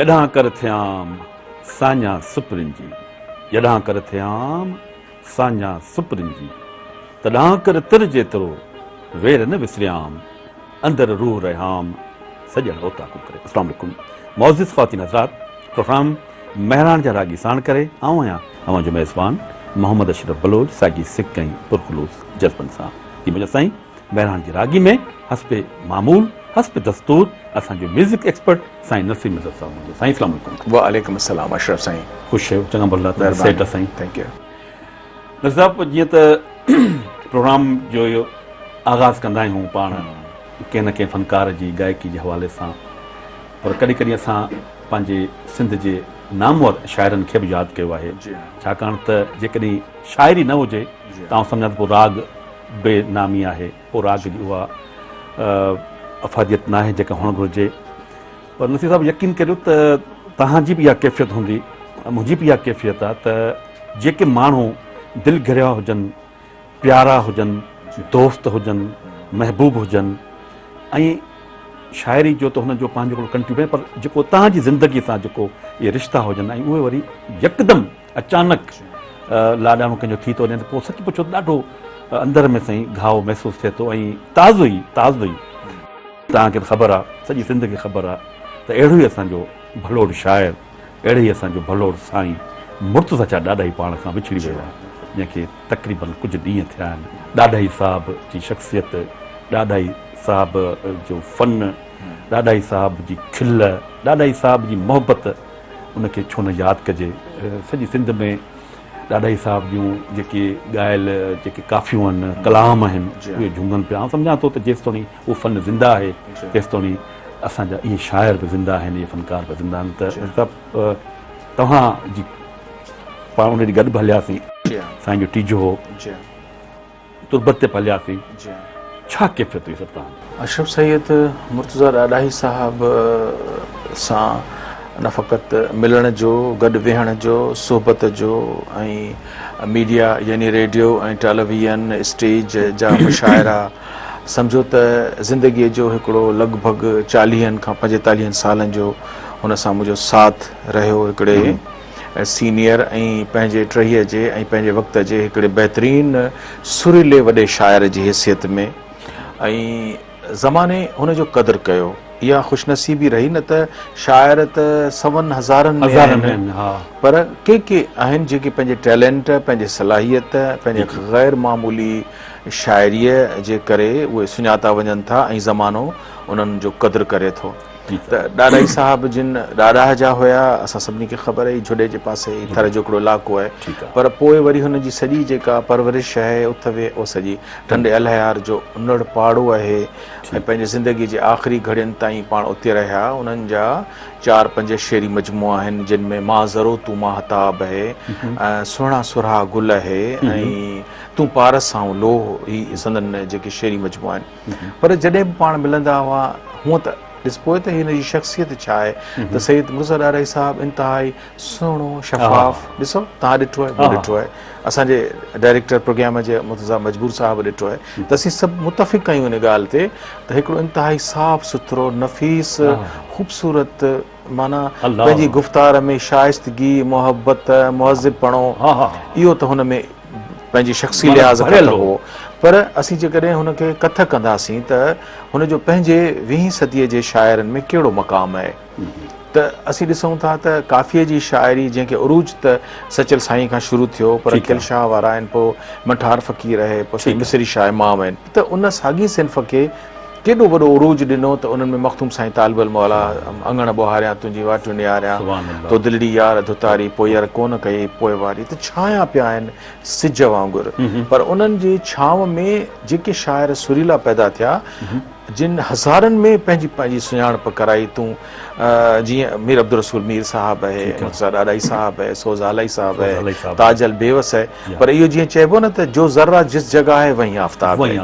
जॾां कर थियाम साञा सुपरिन जी, जॾां कर थियाम साञा सुपरिन जी, तॾां कर तिर जेतिरो वेर न विसरियाम, अंदर रूह रहाम सॼण ओता करे। अस्सलाम वालेकुम मौज़िज़ ख़वातीन हज़रात, प्रोग्राम महरान जा रागी साण करे आऊं आहियां अवां जो मेज़बान मोहम्मद अशरफ बलोच साॻी सिक ऐं पुरखलूस जज़्बन सां। जी मुंहिंजा साईं महरान जी रागी में हस्बे मामूल हस्बे दस्तूर असांजो म्यूज़िक एक्सपर्ट साईं नसीम मिर्ज़ा साहब हूंदो। साईं अस्सलाम वालेकुम। वालेकुम अस्सलाम अशरफ साईं। ख़ुशि आहियो? चङा भला त सेठ साईं। Thank U. नज़ीर साहब जीअं त प्रोग्राम जो इहो आगाज़ कंदा आहियूं पाण कंहिं न कंहिं फ़नकार जी गायकी जे हवाले सां, पर कॾहिं कॾहिं असां पंहिंजे सिंध जे नामवर शाइरनि खे बि यादि कयो आहे, छाकाणि त जेकॾहिं शाइरी न हुजे तव्हां सम्झा त पोइ राग बेनामी आहे, पोइ राग जी उहा अफ़ादियत न आहे जेका हुअणु घुरिजे। पर नसीर साहिबु यकीन करियो त तव्हांजी बि इहा कैफ़ियत हूंदी, मुंहिंजी बि इहा कैफ़ियत आहे त जेके माण्हू दिलि घिरिया हुजनि, प्यारा हुजनि, दोस्त हुजनि, महबूब हुजनि, ऐं शाइरी जो त हुनजो पंहिंजो हिकिड़ो कंट्रीब्यूशन, पर जेको तव्हांजी ज़िंदगीअ सां जेको इहे रिश्ता हुजनि ऐं उहे वरी यकदमि अचानक लाॾाणो कंहिंजो थी थो वञे त पोइ सच पुछो ॾाढो अंदर में साईं घाव महसूसु थिए थो ऐं ताज़ो ई तव्हांखे ख़बर आहे, सॼी ज़िंदगी ख़बर आहे त अहिड़ो ई असांजो भलोड़ शाइर, अहिड़े ई असांजो भलोड़ साईं मुर्तज़ा चा ॾाढा ई पाण खां विछड़ी वियो आहे, जंहिंखे तक़रीबन कुझु ॾींहं थिया आहिनि। ॾाढा ई साहब जी शख़्सियत, ॾाढा ई साहब जो फ़न, ॾाढा ई साहब जी खिल, ॾाढा ई साहब जी मोहबत, उनखे छो न यादि कजे। सॼी सिंध में ॾाढा ई साहब जूं जेके ॻायल जेके काफ़ियूं आहिनि, कलाम आहिनि, उहे झूमनि पिया। सम्झां थो त जेसि ताईं उहो फ़न ज़िंदा आहे तेसि ताईं असांजा इहे शाइर बि ज़िंदा आहिनि, इहे फ़नकार बि ज़िंदा आहिनि। त सभु तव्हांजी पाण उन ॾींहुं गॾु बि हलियासीं, साईं जो टीजो हो, तुरबत ते हलियासीं, छा कैफ़ियत हुई सभु तव्हां? अशरफ सैयद मुर्तज़ा ॾाढाई साहब सां न फ़क़ति मिलण जो, गॾु वेहण जो, सोहबत जो ऐं मीडिया यानी रेडियो ऐं टेलीविज़न स्टेज जा मुशाइरा, सम्झो त ज़िंदगीअ जो हिकिड़ो लॻभॻि 40 खां 45 सालनि जो हुन सां मुंहिंजो साथ रहियो, हिकिड़े सीनियर ऐं पंहिंजे 30 जे ऐं पंहिंजे वक़्त जे हिकिड़े बहितरीन सुरीले वॾे शाइर जी हैसियत में, ऐं ज़माने हुनजो क़दुरु कयो। इहा ख़ुशनसीबी रही, न त शाइर त सवनि हज़ारनि में आहिनि, पर के आहिनि जेके पंहिंजे टैलेंट, पंहिंजे सलाहियत, पंहिंजे ग़ैर मामूली शाइरीअ जे करे उहे सुञाता वञनि था ऐं ज़मानो उन्हनि जो क़दुरु करे थो। त ॾाढा ई साहब जिन ॾाढा जा हुया, असां सभिनी खे ख़बर आहे, झुॾे जे पासे थर जो हिकिड़ो इलाइक़ो आहे, पर पोइ वरी हुनजी सॼी जेका परवरिश आहे उथवे उहो सॼी ठंडे अलहयार जो उनड़ पाड़ो आहे ऐं पंहिंजे ज़िंदगी जे आख़िरी घड़ियुनि ताईं पाण उते रहिया। उन्हनि जा 4-5 शेरी मजमू आहिनि, जिन में मां ज़रो तूं माहताब आहे, सुहिणा सुरहा गुल आहे ऐं तूं पारस सां लोह, ही संदन जेके शेरी मजमू आहिनि। पर जॾहिं बि पाण मिलंदा हुआ, हूअं त ॾिस पोइ त हिन जी शख़्सियत छा आहे त सैयद मुर्तज़ा ॾाढाई साहब इंतिहाई सुहिणो शफ़ाफ़, ॾिसो तव्हां ॾिठो आहे, उहो ॾिठो आहे, असांजे डायरेक्टर प्रोग्राम जे मुर्तज़ा मजबूर साहब ॾिठो आहे, त असीं सभु मुतफ़िक़ कयूं इन ॻाल्हि ते त हिकिड़ो इंतिहाई साफ़ सुथरो, नफ़ीस, ख़ूबसूरत, माना पंहिंजी गुफ़्तार में शाइस्तगी, मोहबत, मुहज़िबपणो, इहो त हुन में पंहिंजी शख़्सी लिहाज़ खां हो। पर असीं जेकॾहिं हुनखे कथ कंदासीं त हुनजो पंहिंजे 20 सदीअ जे शाइरनि में कहिड़ो मक़ाम आहे, त असीं ॾिसूं था त काफ़ीअ जी शाइरी जंहिंखे उरूज त सचल साईं खां शुरू थियो, पर किल शाह वारा आहिनि, पोइ मठार फ़क़ीर आहे, पोइ मिसरी शाह इमाम आहिनि, त उन साॻी सिन्फ़ खे केॾो वॾो उरूज ॾिनो त उन्हनि में मख़तूम साईं तालिबल मौला, अंगण ॿुहारियां तुंहिंजी वाटियूं निहारियां, तो दिलड़ी यार धुतारी, पोइ यार कोन कई पोइ वारी, त छाया पिया आहिनि सिज वांगुरु। पर उन्हनि जी छांव में जेके शाइर सुरीला पैदा थिया, जिन हज़ारनि में पंहिंजी पंहिंजी सुञाणप कराई, तूं जीअं मीर अब्दुल रसूल मीर साहब आहे, मुर्तज़ा ॾाढाई साहब आहे, सोज़ा अलाई साहब आहे, ताजल बेवस आहे, पर इहो जीअं चइबो न त जो ज़र्रा जिस जॻह आहे वहीं आफ़ताब आहे,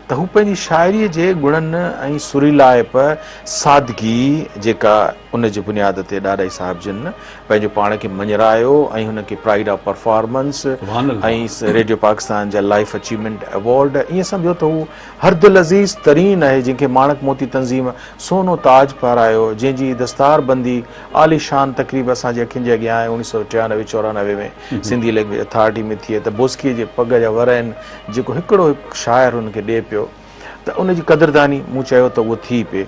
त हू पंहिंजी शाइरीअ जे गुणनि ऐं सुरीलाइप, सादगी जेका उन जी बुनियाद ते ॾाढाई साहिब जिन पंहिंजो पाण खे मञरायो ऐं हुनखे प्राइड ऑफ परफॉर्मेंस ऐं रेडियो पाकिस्तान जा लाइफ अचीवमेंट अवॉर्ड ईअं सम्झो त हू हर दिलि अज़ीज़ तरीन आहे जंहिंखे माणक मोती तंज़ीम सोनो ताज पारायो, जंहिंजी दस्तारबंदी आलीशान तक़रीब असांजे अखियुनि जे अॻियां आहे 1993-94 में सिंधी लैंग्वेज अथॉरिटी में थिए त बोस्कीअ जे पग जा वर आहिनि जेको हिकिड़ो शाइर हुनखे ॾिए पियो त उनजी क़दरदानी मूं चयो त उहो थी पिए।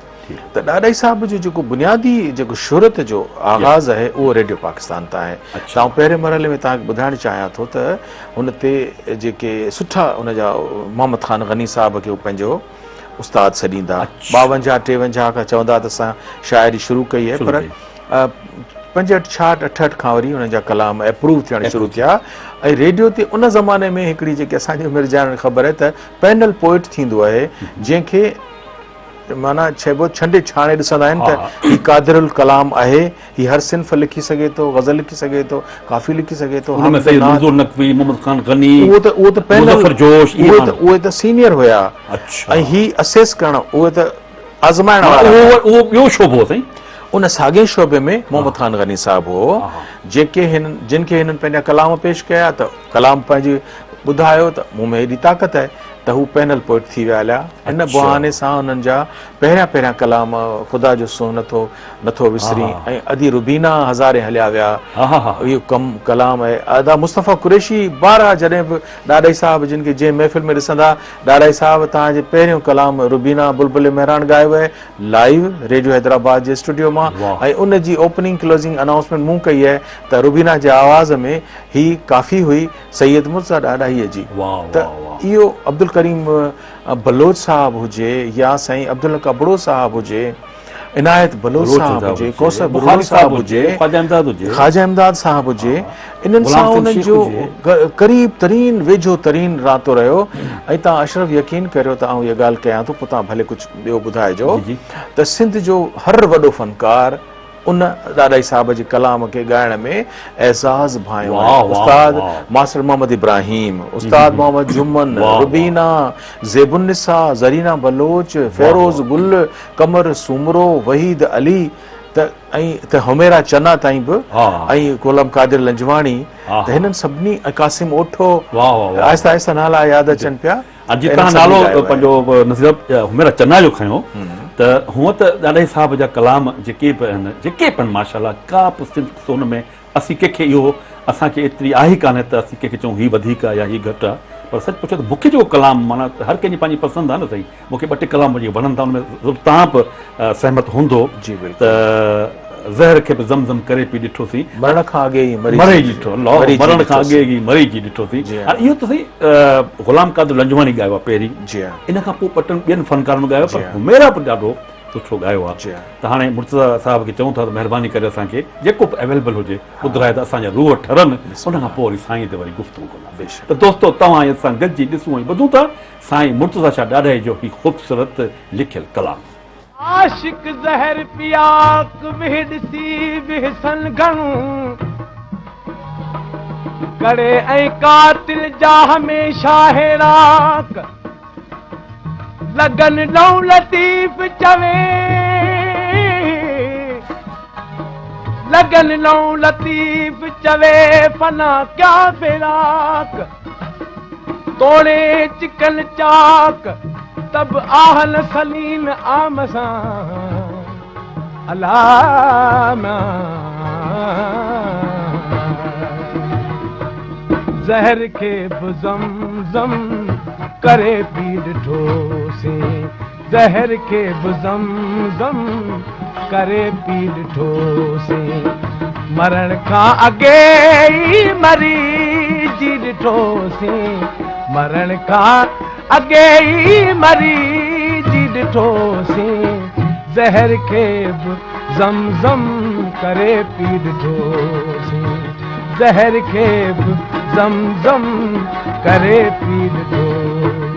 त ॾाढाई साहिब जो जेको बुनियादी जेको शोहरत जो आगाज़ आहे उहो रेडियो पाकिस्तान तां आहे। ऐं पहिरें मरहले में तव्हांखे ॿुधाइणु चाहियां थो त हुन ते जेके सुठा हुनजा मोहम्मद ख़ान गनी साहिब खे पंहिंजो उस्ताद सॾींदा, 52-53 खां चवंदा त असां शाइरी शुरू कई आहे, पर 65-68 खां वरी हुननि जा कलाम अप्रूव थियण शुरू थिया। ऐं रेडियो ते उन ज़माने में हिकिड़ी जेकी असांजे मिर्जान ख़बर आहे त पैनल पोइट थींदो आहे जंहिंखे माना चइबो छंडे छाणे ॾिसंदा आहिनि त ही कादिरुल कलाम आहे, ही हर सिंफ़ लिखी सघे थो, गज़ल लिखी सघे थो, काफ़ी लिखी सघे थो। उहो त पैनल उहे त सीनियर हुया ऐं ही असेस करण उहे त आज़माइण वारा। उन साॻे शोबे में मोहम्मद ख़ान गनी साहिब हो जिनखे हिननि पंहिंजा कलाम पेश कया त कलाम पंहिंजी ॿुधायो त मूं में हेॾी ताक़त आहे त हू पैनल पोइट थी विया हलिया। इन बहाने सां हुननि जा पहिरियां कलाम ख़ुदा जो सो नथो विसरी ऐं अदी रुबीना हज़ारे हलिया विया, इहो कलाम आहे। अदा मुस्तफ़ा कुरैशी 12 जॾहिं बि ॾाढाई साहिब जिन खे जंहिं महफ़िल में ॾिसंदा ॾाढाई साहिब तव्हांजे पहिरियों कलाम रुबीना बुलबुल मेहरान ॻायो आहे लाइव रेडियो हैदराबाद जे स्टूडियो मां, ऐं उन जी ओपनिंग क्लोज़िंग अनाउंसमेंट मूं कई आहे त रुबीना जे आवाज़ में ही काफ़ी हुई सैयद मुर्तज़ा ॾाढाईअ जी। त इहो अब्दुल करीम बलोच साहब हुजे या साईं अब्दुल कबड़ो साहब हुजे, इनायत बलोच साहब हुजे, कौसर बलोच साहब हुजे, ख्वाजा इमदाद साहब हुजे, इन्हनि सां उन्हनि जो क़रीब तरीन वेझो तरीन रातो रहियो। ऐं तव्हां अशरफ यकीन करियो त आउं इहा ॻाल्हि कयां थो, पोइ तव्हां भले कुझु ॿियो ॿुधाइजो त सिंध जो हर वॾो फनकार उन ॾाढाई साहिब जे कलाम खे ॻाइण में एज़ाज़ भायो आहे। उस्ताद मास्टर मोहम्मद इब्राहिम, उस्ताद मोहम्मद जुम्मन, रुबीना, ज़ेबुन्निसा, ज़रीना बलोच, फेरोज़ गुल, कमर सुमरो, वहीद अली त हुमेरा चना ताईं बि ऐं गोलम कादिर लंजवाणी त हिननि सभिनी कासिम ओठो आहिस्ता आहिस्ता नाला यादि अचनि पिया। तव्हां नालो पंहिंजो नज़ीर हुमेरा चना जो खयो त हूअं त ॾाढाई साहिब जा कलाम जेके बि आहिनि माशाअल्लाह का बि सिंध हुन में असीं कंहिंखे इहो असांखे एतिरी आहे कान्हे त असीं कंहिंखे चऊं हीअ वधीक आहे या हीअ घटि आहे, पर सच पुछो त मूंखे जेको कलाम माना हर कंहिंजी पंहिंजी पसंदि आहे न साईं, मूंखे 2 टे कलाम जीअं वणनि था हुनमें तव्हां बि सहमत हूंदो त ज़हर खे बि ज़मज़म करे पी ॾिठोसीं, मरण खां अॻे ई मरी जी ॾिठोसीं। इहो त सही ग़ुलाम कादिर लंजवाणी ॻायो आहे पहिरीं, इन खां पोइ ॿियनि फनकारनि ॻायो, पर हुमेरा बि ॾाढो सुठो ॻायो आहे। त हाणे मुर्तज़ा साहिब खे चऊं था त महिरबानी करे असांखे जेको बि अवेलेबल हुजे ॿुधाए त असांजा रूह ठरनि, उन खां पोइ वरी साईं ते वरी गुफ़्तगू कंदासीं। त दोस्तो तव्हां असां गॾिजी ॾिसूं ऐं ॿुधूं था साईं मुर्तज़ा शाह ॾाढाई जो ही ख़ूबसूरत लिखियल कलाम। आशिक ज़हर पियाक विहड़सी विहसन घणूं करे ऐं कातिल जा हमेशा हेराक लगन लऊं लतीफ़ चवे लगन लऊं लतीफ़ चवे फना क्या फेराक तोड़े चिकन चाक तब आहल सलीन आमसा अलामा ज़हर खे बि ज़मज़म करे पी ॾिठोसीं, ज़हर खे बि ज़मज़म करे पी ॾिठोसीं, मरण खां अॻे ई मरी जी ॾिठोसीं, मरण खां अॻे ई मरी जी ॾिठोसीं, ज़हर खे बि ज़मज़म करे पी ॾिठोसीं, ज़हर खे बि ज़मज़म करे पी ॾिठोसीं।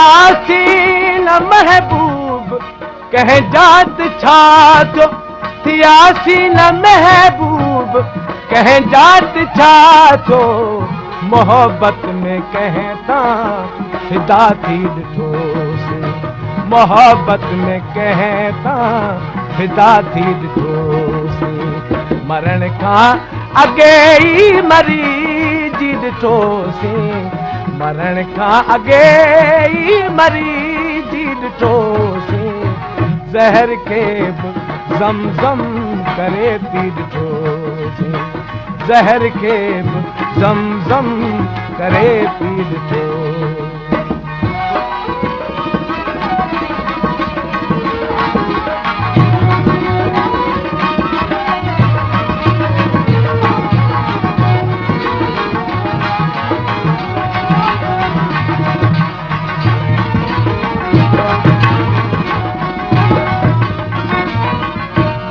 सियासी न महबूब कह जात छा जो, सियासी न महबूब कह जात छा जो, मोहब्बत में कहता फिदा थी ॾिठोसीं, मोहब्बत में कहता फिदा थी ॾिठोसीं, मरण खां अॻे ई मरी जी ॾिठोसीं, मरण खां अॻे ई मरी जी ॾिठोसीं, ज़हर खे बि ज़मज़म करे पी ॾिठोसीं, ज़हर खे बि ज़मज़म करे पी ॾिठोसीं।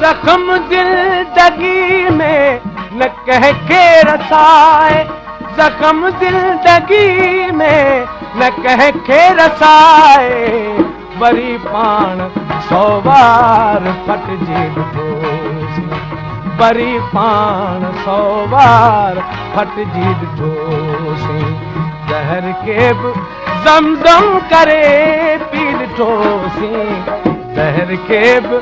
जख्म ज़िंदगी में न कंहिंखे रसाए, जख्म ज़िंदगी में न कंहिंखे रसाए, वरी पाण 100 बार फटजी ॾिठोसीं, वरी पाण 100 बार फटजी ॾिठोसीं, ज़हर खे बि ज़मज़म करे पी ॾिठोसीं, ज़हर खे बि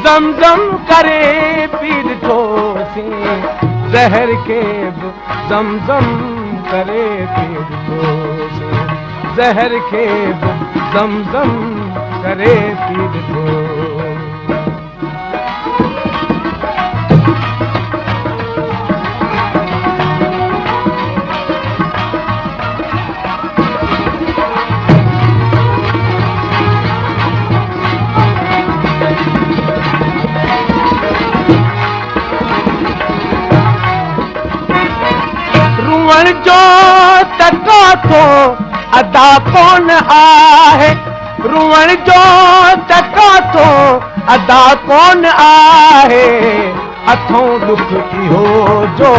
ज़मज़म करे पी ॾिठोसीं, ज़हर खे बि ज़मज़म करे पी ॾिठोसीं, ज़हर खे बि ज़मज़म करे पी ॾिठोसीं। रुअण जो तका थो अदा कोन आहे, रुअण जो तका थो अदा कोन आहे, अथों दुख इहो जो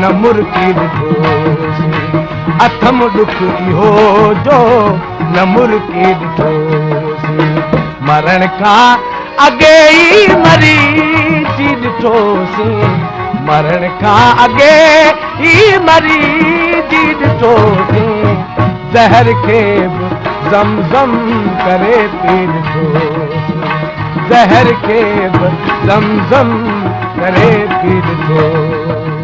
न मुर्की ॾिठोसीं, अथम दुख इहो जो न मुर्की ॾिठोसीं, मरण खां अॻे ई मरी जी ॾिठोसीं, मरण खां अॻे ई मरी जी ॾिठोसीं, ज़हर खे बि ज़मज़म करे पी ॾिठोसीं, ज़हर खे बि ज़मज़म करे पी ॾिठोसीं।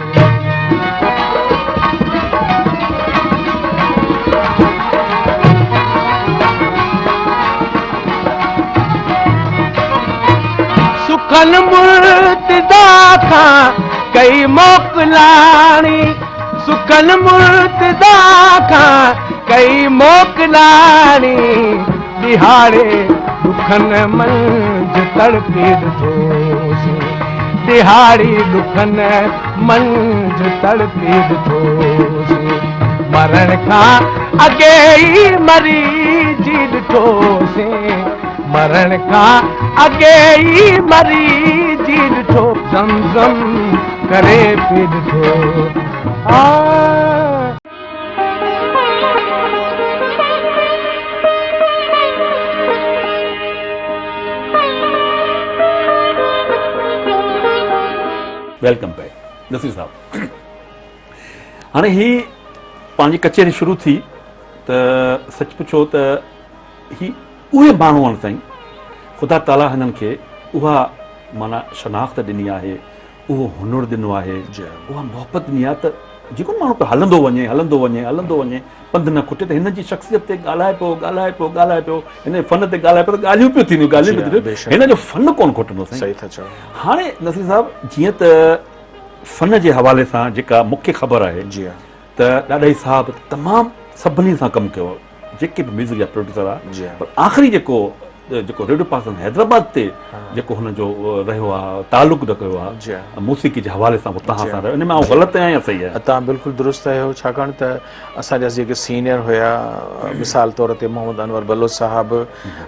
सुखन मुर्तज़ा खां कई मोकिलाणी, सुखन मुर्तज़ा खां कई मोकिलाणी, दिहाड़े दुखन मंझ तड़पी ॾिठोसीं, दिहाड़ी दुखन मंझ तड़पी ॾिठोसीं, मरण खां अॻे ई मरी जी ॾिठोसीं, मरण खां अॻे ई मरी जी ॾिठो, ज़मज़म करे पी ॾिठो। वेलकम बैक नसीर साहब। हाणे ही पंहिंजी कचहरी शुरू थी त सच पुछो त ही उहे माण्हू आहिनि साईं, ख़ुदा ताला हिननि खे उहा माना शनाख़्त ॾिनी आहे, उहो हुनुर ॾिनो आहे, उहा मोहबत ॾिनी आहे त जेको माण्हू पियो हलंदो वञे हलंदो वञे हलंदो वञे पंधु न खुटे, त हिन जी शख़्सियत ते ॻाल्हाए पियो ॻाल्हाए पियो ॻाल्हाए पियो, हिन जे फन ते ॻाल्हाए पियो त ॻाल्हियूं पियूं थींदियूं, ॻाल्हियूं पियूं थींदियूं, हिन जो फन कोन खुटंदो साईं। सही था चओ। हाणे नसीर साहब जीअं त फन जे हवाले सां जेका मूंखे ख़बर आहे जी हाँ, त ॾाढाई साहब तमामु सभिनी सां कमु कयो, जेके बि म्यूज़िक जा प्रोड्यूसर जी आहे, हाँ। पर आख़िरी जेको जेको रेडियो पाकिस्तान हैदराबाद ते जेको हुनजो रहियो आहे तालुक रखियो जी आहे मौसीक़ी जे हवाले सां तव्हां सां रहियो इन में ग़लति आहियां या सही आहे? तव्हां बिल्कुलु दुरुस्त आहियो, छाकाणि त असांजा जेके सीनियर हुया, मिसाल तौर ते मोहम्मद अनवर बलोच साहब,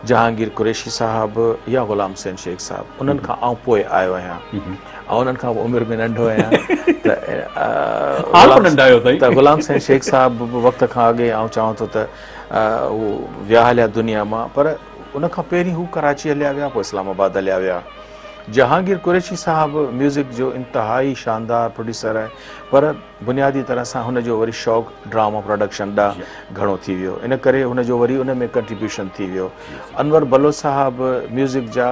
जहांगीर कुरैशी साहब या ग़ुलाम हुसैन शेख साहब, उन्हनि खां आउं पोइ आयो आहियां ऐं उन्हनि खां उमिरि में नंढो आहियां त ग़ुलाम हुसैन शेख साहब वक़्त खां अॻे आउं चवां थो त उहो विया हलिया दुनिया मां, पर उन खां पहिरीं हू कराची हलिया विया, पोइ इस्लामाबाद हलिया विया। जहांगीर कुरैशी साहब म्यूज़िक जो इंतहाई शानदार प्रोड्यूसर आहे, पर बुनियादी तरह सां हुनजो वरी शौक़ु ड्रामा प्रोडक्शन ॾांहुं घणो थी वियो, इन करे हुनजो वरी उन में कंट्रीब्यूशन थी वियो। अनवर बलोच साहब म्यूज़िक जा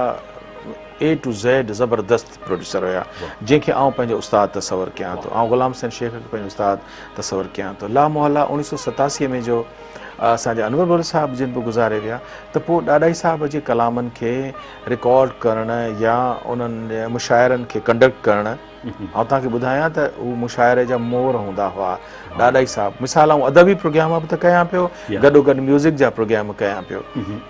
A to Z ज़बरदस्त प्रोड्यूसर हुया, जंहिंखे आउं पंहिंजो उस्ताद तसवर कयां थो। ऐं ग़ुलाम हुसैन शेख खे पंहिंजो उस्ताद तसवर कयां थो। ला मोहल्ला 1987 में जो असांजा अनवर बलोच साहब जिन बि गुज़ारे विया, त पोइ ॾाढाई साहब जे कलामनि खे रिकॉर्ड करणु या उन्हनि मुशाइरनि खे कंडक्ट करणु, ऐं तव्हांखे ॿुधायां त उहे मुशाइरे जा मोर हूंदा हुआ ॾाढाई साहब। मिसाल आउं अदबी प्रोग्राम बि त कयां पियो, गॾोगॾु म्यूज़िक जा प्रोग्राम कयां पियो,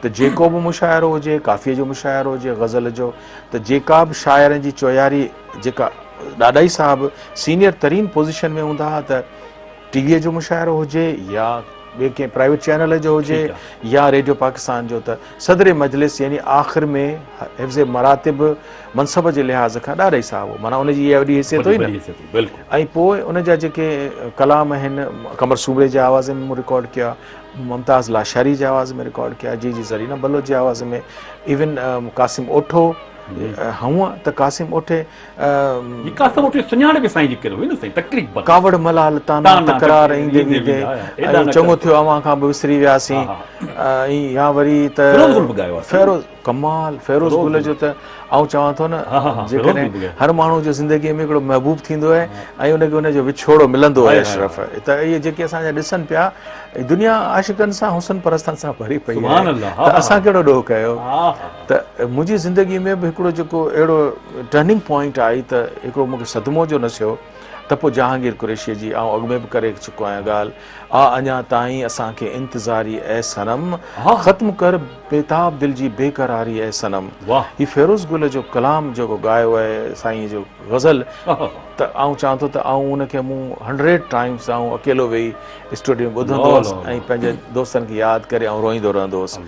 त जेको बि मुशाइरो हुजे, काफ़ीअ जो मुशाइरो हुजे, गज़ल जो, त जेका बि शाइरनि जी चोयारी जेका ॾाढाई साहब सीनियर तरीन पोज़ीशन में हूंदा हुआ, त टीवीअ जो मुशाइरो हुजे या ॿिए कंहिं प्राइवेट चैनल जो हुजे या रेडियो पाकिस्तान जो, त सदर मजलिस यानी आख़िर में हिफ़्ज़ मरातिब मनसब जे लिहाज़ खां ॾाढाई साहब हो, माना उनजी इहा वॾी हैसियत हुई न। ऐं पोइ उन जा जेके कलाम आहिनि, कमर सूबरे जे आवाज़ में मूं रिकॉर्ड कया, मुमताज़ लाशारी जे आवाज़ में रिकॉर्ड कया, जी ज़रीना बलोच जे आवाज़ में, इवन कासिम ओठो हूअं त कासिम ओठे सुञाणे बि साईं जी कहिड़ो हुई न साईं तकरीबन कावड़ मलाल ताना तकरार ईंदे वींदे चङो थियो अवां खां बि विसरी वियासीं, ऐं या वरी त फेरोज़ कमाल फेरोज़ गुल जो त आउं चवां थो न, जेकॾहिं हर माण्हू जो ज़िंदगीअ में हिकिड़ो महबूब थींदो आहे ऐं उनखे उनजो विछोड़ो मिलंदो आहे अशरफ, त इहे जेके असांजा ॾिसनि पिया दुनिया आशिक़नि सां हुसन परस्तनि सां भरी पई आहे, त असां कहिड़ो ॾोह कयो। त मुंहिंजी ज़िंदगी में बि हिकिड़ो जेको अहिड़ो टर्निंग पॉइंट आई त हिकिड़ो मूंखे सदमो जो नसियो, त पोइ जहांगीर कुरैशीअ जी आउं अॻु में बि करे चुको आहियां ॻाल्हि, अञा ताईं असांखे इंतज़ारी ऐं सनम ख़त्म कर बेताब दिल जी बेक़रारी ऐं सनम, हीउ फेरोज़ गुल जो कलाम जेको ॻायो आहे साईं जो गज़ल, त आउं चवां थो त आउं उनखे मूं 100 टाइम्स आउं अकेलो वेही स्टूडियो में ॿुधंदो हुउसि ऐं पंहिंजे दोस्तनि खे यादि करे ऐं रोईंदो रहंदो हुउसि।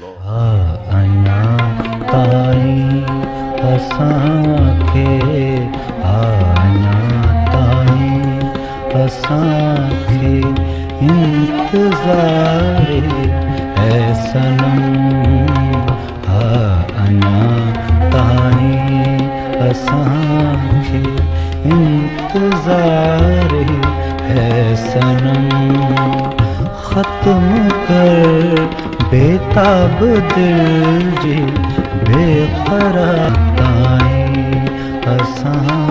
असांखे इंतज़ार है सनम, अञा ताईं असांखे इंतज़ार है सनम, ख़त्म कर बेताब दिल जी बेक़रार ताईं असांखे।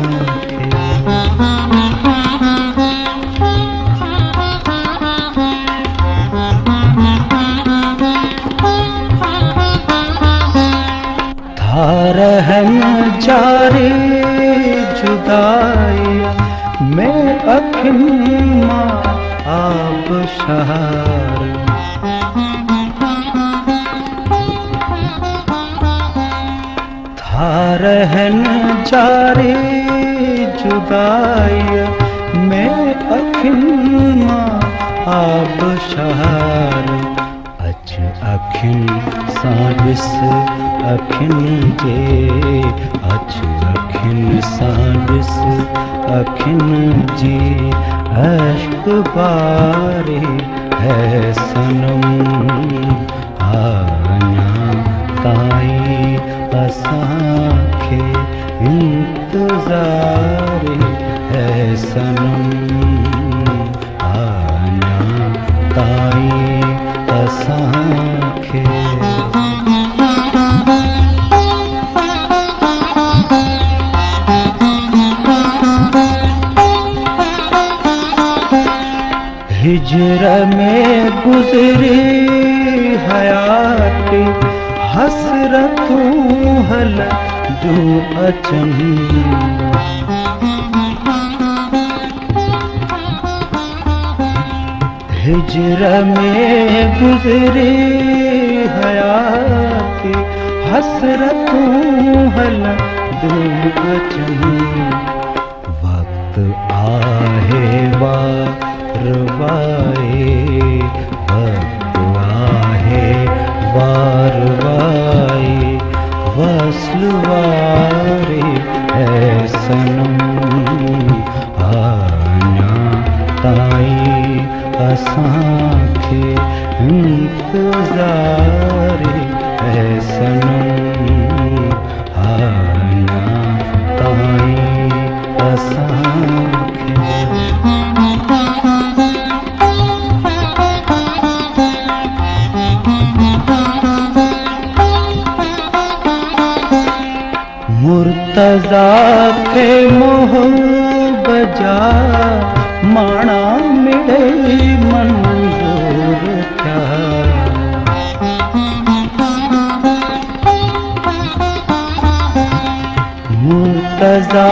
रहन जारी जुदाई में अखिन मां आब शहर, था रहन जारी जुदाई में अखिन मां आब शहर, अच अखिन सां ॾिस अखिन जे, अच अखिन सां ॾिस अखिन जी अश्क बारी है सनम, अञा ताईं असांखे इंतज़ार है सनम, अञा ताईं असांखे। हिजर में गुज़री हयात हसरतूं हल जो अचनि, हिजर में गुज़री हयात हसरतूं हल दूं अचन वक्त आहे वारवाए वक्त आहे वारवाए वस्ल वारे है सनम आना ताई असांखे इंतज़ार है सनम आना ताई असांखे मुर्तज़ा खे मोहब्बत जा माणा मिले मंज़ूर थिया मुर्तज़ा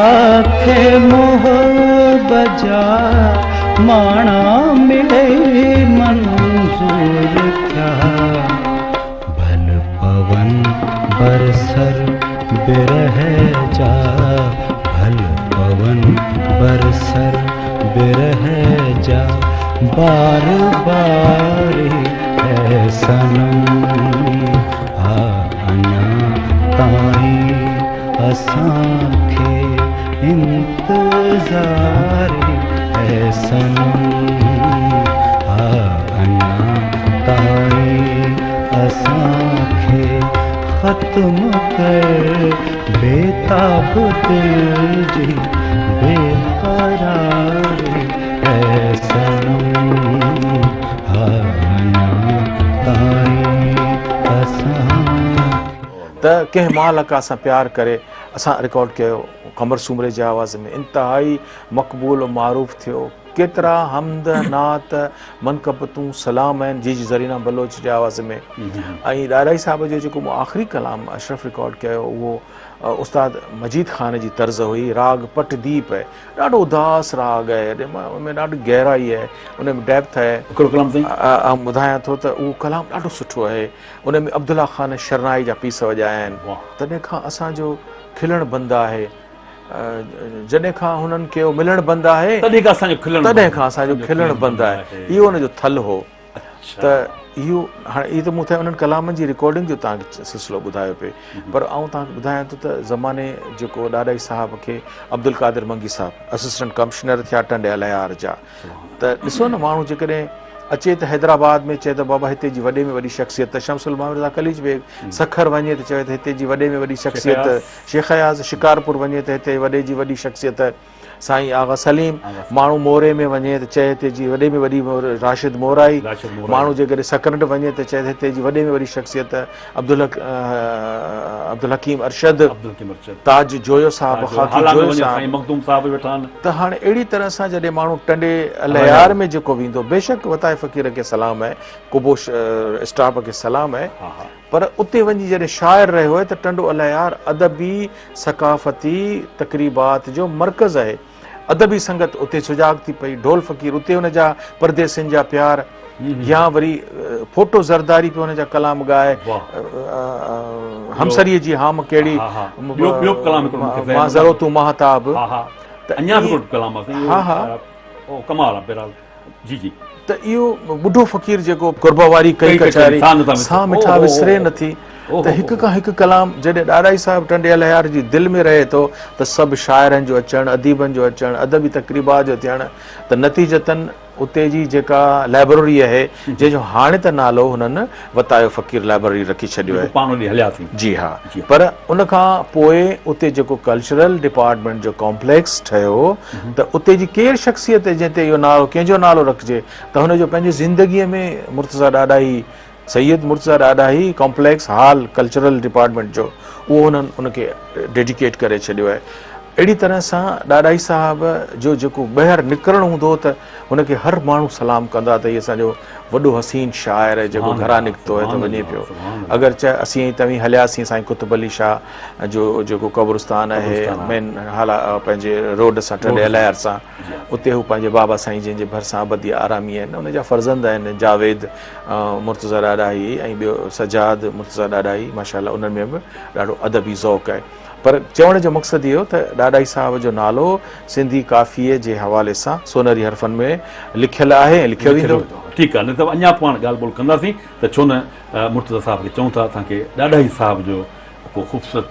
खे मोहब्बत जा माणा मिले मंज़ूर थिया भल पवन बरसर बिरह जा भल पवन बरसर बिरह जा बार बार है सनम आना ताई असांखे इंतज़ार है सनम आना ताई असांखे ख़त्म कर बेताब दिल जी बेकरार है सनम आना ताई असां त कंहिं माल का असां प्यार करे असां रिकॉर्ड कयो क़मर सूमरे जे आवाज़ में इंतहाई मक़बूल मारूफ़ थियो केतिरा हमद नात मनक़बतूं सलाम आहिनि जी ज़रीना बलोच जे आवाज़ में ऐं ॾाॾाई साहिब जो जेको मूं आख़िरी कलाम अशरफ रिकॉर्ड कयो उहो उस्ताद मजीद ख़ान जी तर्ज़ हुई राग पटदीप आहे ॾाढो उदास राग आहे उनमें ॾाढी गहराई आहे उनमें डेप्थ आहे हिकिड़ो कलाम साईं ॿुधायां थो त उहो कलाम ॾाढो सुठो आहे उनमें अब्दुल्ला ख़ान शरनाई जा पीस वॼाया आहिनि तॾहिं खां असांजो खिलणु बंदि आहे जॾहिं खां हुननि खे मिलणु बंदि आहे तॾहिं खां असांजो खिलणु बंदि आहे इहो हुनजो थल हो त इहो हाणे इहो त मूं त उन्हनि कलामनि जी रिकॉर्डिंग जो तव्हांखे सिलसिलो ॿुधायो पिए पर आउं तव्हांखे ॿुधायां थो त ज़माने जेको ॾाॾाई साहिब खे अब्दुल कादिर मंगी साहिब असिस्टेंट कमिश्नर थिया टंडे अलयार जा त ॾिसो न माण्हू जेकॾहिं अचे त हैदराबाद में चए त बाबा हिते जी वॾे में वॾी शख़्सियत शमसुल मामिर कलीज बेग सखर वञे त चए त हिते जी वॾे में वॾी शख़्सियत शेख अयाज़ शिकारपुर वञे त हिते वॾे जी वॾी शख़्सियत साईं आगा सलीम माण्हू मोरे में वञे त चए हिते जी वॾे में वॾी राशिद मोराई माण्हू जेकॾहिं सकरंड वञे त चए हिते जी वॾे में वॾी शख़्सियत अब्दुल हकीम अरशद ताज जोयो साहिब त हाणे अहिड़ी तरह सां जॾहिं माण्हू टंडे अलयार में जेको वेंदो बेशक वताए फ़क़ीर खे सलाम आहे कुबोश स्टाफ खे सलाम आहे पर उते वञी जॾहिं शाइर रहियो आहे त टंडो अलयार अदबी सकाफ़ती तक़रीबात जो मर्कज़ आहे अदबी संगत उते सुजाग थी पई ढोल फ़क़ीर उते हुनजा परदेसियुनि जा प्यार या वरी फोटो ज़रदारी पे हुनजा कलाम ॻाए हमसरीअ जी हाम कहिड़ी मां ज़रो तूं महताब त इहो ॿुढो फ़क़ीर जेको कुर्बा वारी कई कचारी सां मिठा विसरे नथी त हिकु खां हिकु कलाम जॾहिं ॾाॾाई साहिब टंडे अलयार जी दिलि में रहे थो त सभु शाइरनि जो अचणु अदीबनि जो अचणु अदबी तक़रीबात जो थियणु त नतीजतन उते जी जेका लाइब्रेरी आहे जंहिंजो हाणे त नालो हुननि वतायो फ़क़ीर लाइब्रेरी रखी छॾियो आहे जी हा पर उन खां पोइ उते जेको कल्चरल डिपार्टमेंट जो कॉम्प्लेक्स ठहियो त उते जी केरु शख़्सियत जंहिं ते इहो नालो कंहिंजो नालो रखिजे त हुनजो पंहिंजी ज़िंदगीअ में Murtaza Dadai Syed Murtaza Dadai complex hall cultural department जो उहो हुननि उनखे डेडिकेट करे छॾियो आहे अहिड़ी तरह सां ॾाॾाई साहब जो जेको ॿाहिरि निकिरणु हूंदो हो त हुनखे हर माण्हू सलाम कंदा त हीअ असांजो वॾो हसीन शाइर आहे जेको घरां निकितो आहे त वञे पियो। अगरि चाहे असीं तव्हीं हलियासीं साईं कुतुब अली शाह जो जेको क़ब्रिस्तान आहे मेन हाला पंहिंजे रोड सां टॾे अलायर सां, उते हू पंहिंजे बाबा साईं जंहिंजे भरिसां अबदी आरामी आहिनि, उनजा फर्ज़ंद आहिनि जावेद मुर्तज़ा ॾाॾाई ऐं ॿियो सजाद मुर्तज़ा ॾाॾाई, माशाअल्लाह उन्हनि में बि ॾाढो अदबी ज़ौक़ आहे। पर चवण जो मक़सदु इहो त ॾाॾाई साहब जो नालो सिंधी काफ़ीअ जे हवाले सां सोनरी हरफ़नि में लिखियलु आहे ऐं लिखियो वेंदो। ठीकु आहे, न त अञा पाण ॻाल्हि ॿोल कंदासीं त छो न मुर्तज़ा साहब खे चऊं था असांखे ॾाॾाई साहब जो को ख़ूबसूरत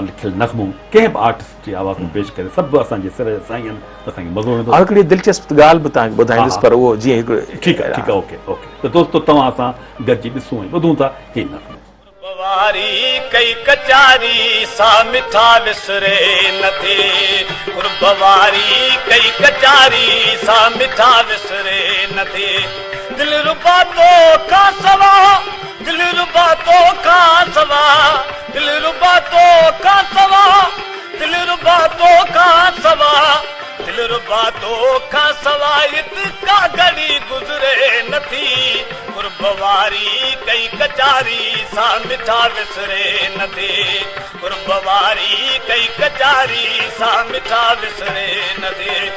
लिखियलु नग़्मो कंहिं बि आर्टिस्ट जी आवाज़ में पेश करे, सभु असांजे सिर जा साईं आहिनि त असांखे मज़ो ईंदो। हिकिड़ी दिलचस्प ॻाल्हि बि तव्हांखे ॿुधाईंदुसि, पर उहो जीअं ठीकु आहे, ठीकु आहे, ओके ओके। त दोस्तो तव्हां असां गॾिजी ॾिसूं ऐं ॿुधूं था ही नग़्मो। वारी कई कचारी सा मिठा विसरे नथे, कुर्बवारी कई कचारी सा मिठा विसरे नथे, दिल रुबा तो का सवा, दिल रुबा तो का सवा, दिल रुबा तो का सवा, दिल रुबा तो का सवा, दिल रुबा तो का सवा इतका घड़ी गुजरे नथी, कुर्बवारी कई कचारी सा मिठा विसरे नथे, कुर्बवारी कई कचारी सा मिठा विसरे नथे।